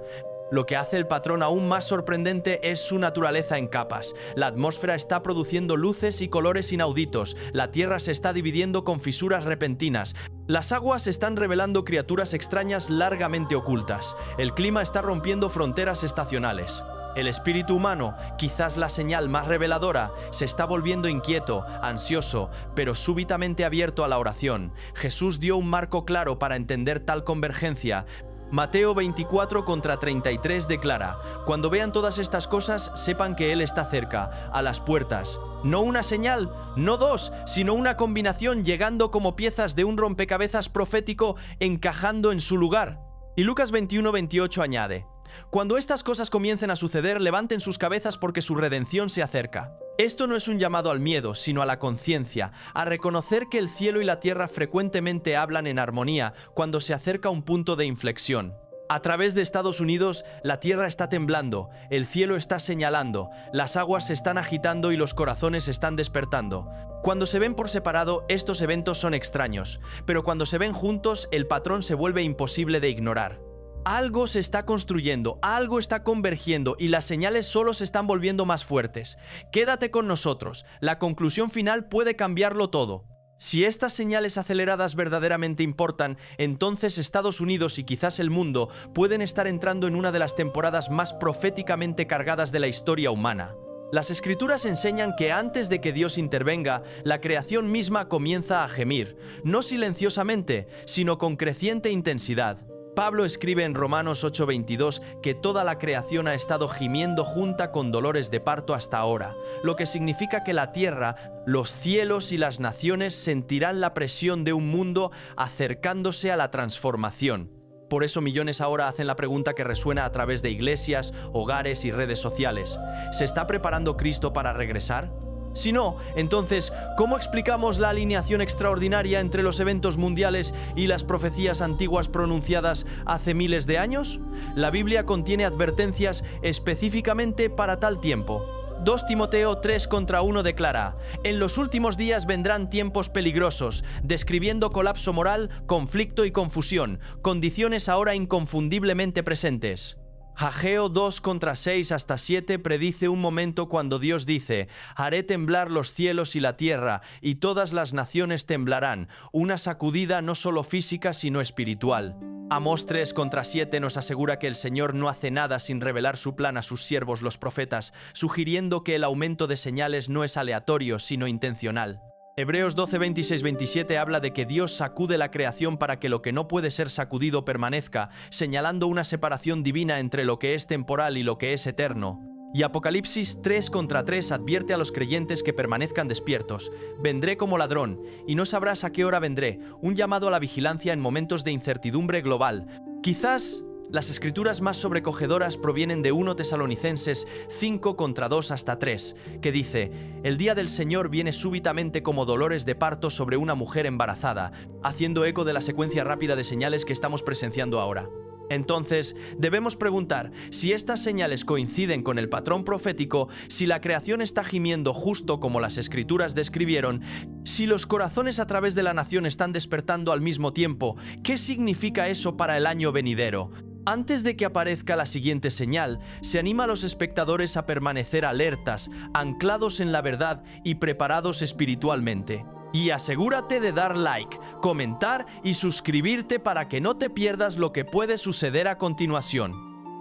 Lo que hace el patrón aún más sorprendente es su naturaleza en capas. La atmósfera está produciendo luces y colores inauditos, la tierra se está dividiendo con fisuras repentinas, las aguas están revelando criaturas extrañas largamente ocultas, el clima está rompiendo fronteras estacionales. El espíritu humano, quizás la señal más reveladora, se está volviendo inquieto, ansioso, pero súbitamente abierto a la oración. Jesús dio un marco claro para entender tal convergencia. Mateo 24 contra 33 declara: cuando vean todas estas cosas, sepan que Él está cerca, a las puertas. No una señal, no dos, sino una combinación llegando como piezas de un rompecabezas profético encajando en su lugar. Y Lucas 21:28 añade: cuando estas cosas comiencen a suceder, levanten sus cabezas porque su redención se acerca. Esto no es un llamado al miedo, sino a la conciencia, a reconocer que el cielo y la tierra frecuentemente hablan en armonía cuando se acerca un punto de inflexión. A través de Estados Unidos, la tierra está temblando, el cielo está señalando, las aguas se están agitando y los corazones están despertando. Cuando se ven por separado, estos eventos son extraños, pero cuando se ven juntos, el patrón se vuelve imposible de ignorar. Algo se está construyendo, algo está convergiendo y las señales solo se están volviendo más fuertes. Quédate con nosotros, la conclusión final puede cambiarlo todo. Si estas señales aceleradas verdaderamente importan, entonces Estados Unidos y quizás el mundo pueden estar entrando en una de las temporadas más proféticamente cargadas de la historia humana. Las escrituras enseñan que antes de que Dios intervenga, la creación misma comienza a gemir, no silenciosamente, sino con creciente intensidad. Pablo escribe en Romanos 8:22 que toda la creación ha estado gimiendo junta con dolores de parto hasta ahora, lo que significa que la tierra, los cielos y las naciones sentirán la presión de un mundo acercándose a la transformación. Por eso millones ahora hacen la pregunta que resuena a través de iglesias, hogares y redes sociales: ¿se está preparando Cristo para regresar? Si no, entonces, ¿cómo explicamos la alineación extraordinaria entre los eventos mundiales y las profecías antiguas pronunciadas hace miles de años? La Biblia contiene advertencias específicamente para tal tiempo. 2 Timoteo 3 contra 1 declara: en los últimos días vendrán tiempos peligrosos, describiendo colapso moral, conflicto y confusión, condiciones ahora inconfundiblemente presentes. Ageo 2 contra 6 hasta 7 predice un momento cuando Dios dice: haré temblar los cielos y la tierra, y todas las naciones temblarán, una sacudida no solo física sino espiritual. Amós 3 contra 7 nos asegura que el Señor no hace nada sin revelar su plan a sus siervos los profetas, sugiriendo que el aumento de señales no es aleatorio sino intencional. Hebreos 12, 26, 27 habla de que Dios sacude la creación para que lo que no puede ser sacudido permanezca, señalando una separación divina entre lo que es temporal y lo que es eterno. Y Apocalipsis 3 contra 3 advierte a los creyentes que permanezcan despiertos: vendré como ladrón, y no sabrás a qué hora vendré, un llamado a la vigilancia en momentos de incertidumbre global. Quizás las escrituras más sobrecogedoras provienen de 1 Tesalonicenses 5 contra 2 hasta 3, que dice: el día del Señor viene súbitamente como dolores de parto sobre una mujer embarazada, haciendo eco de la secuencia rápida de señales que estamos presenciando ahora. Entonces, debemos preguntar si estas señales coinciden con el patrón profético, si la creación está gimiendo justo como las escrituras describieron, si los corazones a través de la nación están despertando al mismo tiempo. ¿Qué significa eso para el año venidero? Antes de que aparezca la siguiente señal, se anima a los espectadores a permanecer alertas, anclados en la verdad y preparados espiritualmente. Y asegúrate de dar like, comentar y suscribirte para que no te pierdas lo que puede suceder a continuación.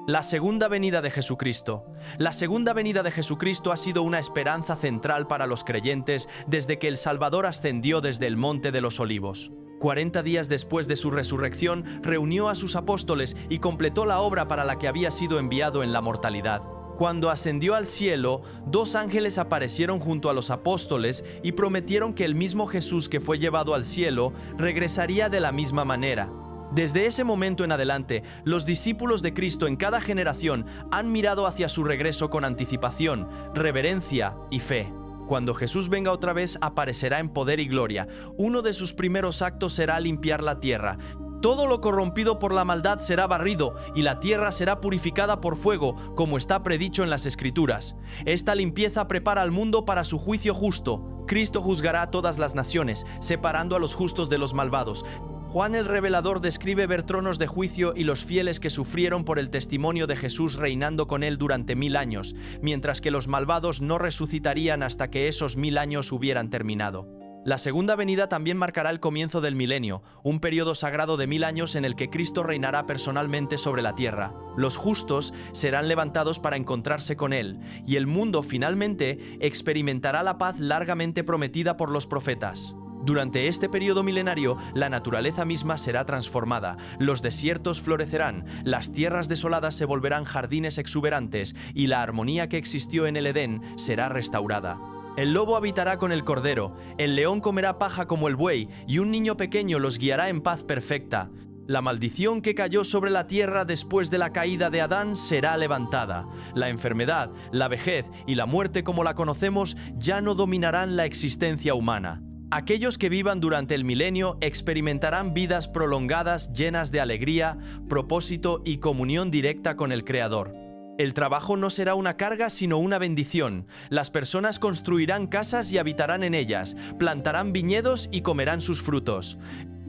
La segunda venida de Jesucristo. La segunda venida de Jesucristo ha sido una esperanza central para los creyentes desde que el Salvador ascendió desde el Monte de los Olivos. 40 días después de su resurrección, reunió a sus apóstoles y completó la obra para la que había sido enviado en la mortalidad. Cuando ascendió al cielo, 2 ángeles aparecieron junto a los apóstoles y prometieron que el mismo Jesús que fue llevado al cielo regresaría de la misma manera. Desde ese momento en adelante, los discípulos de Cristo en cada generación han mirado hacia su regreso con anticipación, reverencia y fe. Cuando Jesús venga otra vez, aparecerá en poder y gloria. Uno de sus primeros actos será limpiar la tierra. Todo lo corrompido por la maldad será barrido y la tierra será purificada por fuego, como está predicho en las Escrituras. Esta limpieza prepara al mundo para su juicio justo. Cristo juzgará a todas las naciones, separando a los justos de los malvados. Juan el Revelador describe ver tronos de juicio y los fieles que sufrieron por el testimonio de Jesús reinando con él durante 1000 años, mientras que los malvados no resucitarían hasta que esos 1000 años hubieran terminado. La segunda venida también marcará el comienzo del milenio, un periodo sagrado de 1000 años en el que Cristo reinará personalmente sobre la tierra. Los justos serán levantados para encontrarse con Él, y el mundo finalmente experimentará la paz largamente prometida por los profetas. Durante este periodo milenario, la naturaleza misma será transformada, los desiertos florecerán, las tierras desoladas se volverán jardines exuberantes y la armonía que existió en el Edén será restaurada. El lobo habitará con el cordero, el león comerá paja como el buey y un niño pequeño los guiará en paz perfecta. La maldición que cayó sobre la tierra después de la caída de Adán será levantada. La enfermedad, la vejez y la muerte como la conocemos ya no dominarán la existencia humana. Aquellos que vivan durante el milenio experimentarán vidas prolongadas llenas de alegría, propósito y comunión directa con el Creador. El trabajo no será una carga sino una bendición. Las personas construirán casas y habitarán en ellas, plantarán viñedos y comerán sus frutos.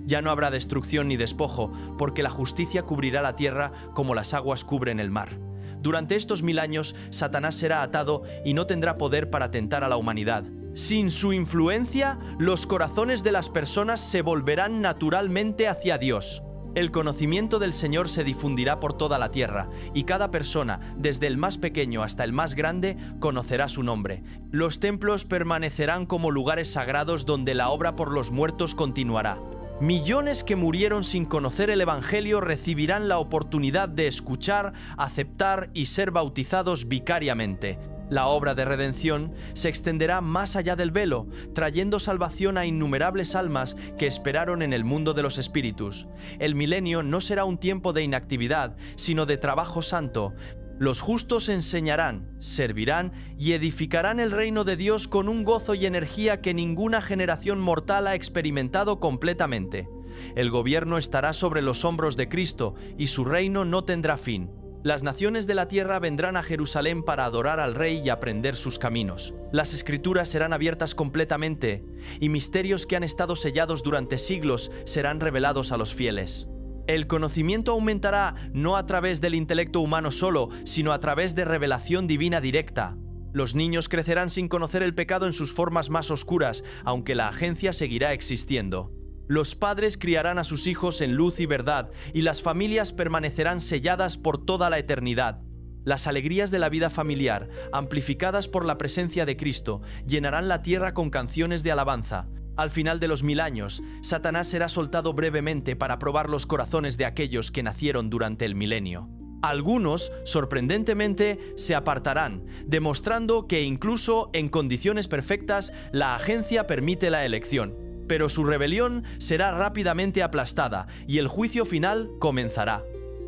Ya no habrá destrucción ni despojo, porque la justicia cubrirá la tierra como las aguas cubren el mar. Durante estos 1000 años, Satanás será atado y no tendrá poder para tentar a la humanidad. Sin su influencia, los corazones de las personas se volverán naturalmente hacia Dios. El conocimiento del Señor se difundirá por toda la tierra, y cada persona, desde el más pequeño hasta el más grande, conocerá su nombre. Los templos permanecerán como lugares sagrados donde la obra por los muertos continuará. Millones que murieron sin conocer el Evangelio recibirán la oportunidad de escuchar, aceptar y ser bautizados vicariamente. La obra de redención se extenderá más allá del velo, trayendo salvación a innumerables almas que esperaron en el mundo de los espíritus. El milenio no será un tiempo de inactividad, sino de trabajo santo. Los justos enseñarán, servirán y edificarán el reino de Dios con un gozo y energía que ninguna generación mortal ha experimentado completamente. El gobierno estará sobre los hombros de Cristo y su reino no tendrá fin. Las naciones de la tierra vendrán a Jerusalén para adorar al Rey y aprender sus caminos. Las Escrituras serán abiertas completamente y misterios que han estado sellados durante siglos serán revelados a los fieles. El conocimiento aumentará no a través del intelecto humano solo, sino a través de revelación divina directa. Los niños crecerán sin conocer el pecado en sus formas más oscuras, aunque la agencia seguirá existiendo. Los padres criarán a sus hijos en luz y verdad, y las familias permanecerán selladas por toda la eternidad. Las alegrías de la vida familiar, amplificadas por la presencia de Cristo, llenarán la tierra con canciones de alabanza. Al final de los 1000 años, Satanás será soltado brevemente para probar los corazones de aquellos que nacieron durante el milenio. Algunos, sorprendentemente, se apartarán, demostrando que incluso en condiciones perfectas, la agencia permite la elección. Pero su rebelión será rápidamente aplastada y el juicio final comenzará.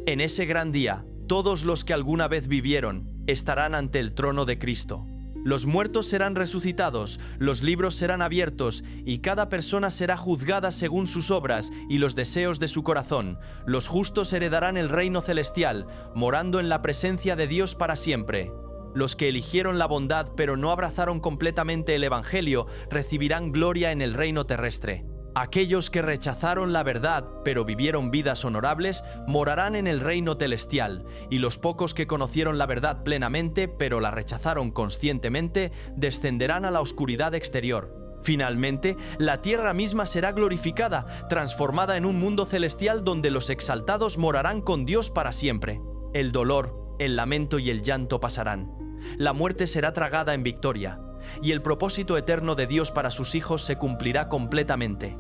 En ese gran día, todos los que alguna vez vivieron estarán ante el trono de Cristo. Los muertos serán resucitados, los libros serán abiertos y cada persona será juzgada según sus obras y los deseos de su corazón. Los justos heredarán el reino celestial, morando en la presencia de Dios para siempre. Los que eligieron la bondad pero no abrazaron completamente el Evangelio recibirán gloria en el reino terrestre. Aquellos que rechazaron la verdad pero vivieron vidas honorables morarán en el reino celestial, y los pocos que conocieron la verdad plenamente pero la rechazaron conscientemente descenderán a la oscuridad exterior. Finalmente, la tierra misma será glorificada, transformada en un mundo celestial donde los exaltados morarán con Dios para siempre. El dolor, El lamento y el llanto pasarán. La muerte será tragada en victoria, y el propósito eterno de Dios para sus hijos se cumplirá completamente.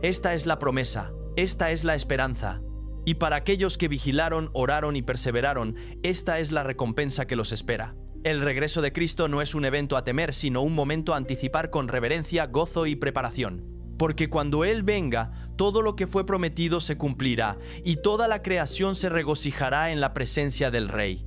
Esta es la promesa, esta es la esperanza. Y para aquellos que vigilaron, oraron y perseveraron, esta es la recompensa que los espera. El regreso de Cristo no es un evento a temer, sino un momento a anticipar con reverencia, gozo y preparación. Porque cuando Él venga, todo lo que fue prometido se cumplirá, y toda la creación se regocijará en la presencia del Rey.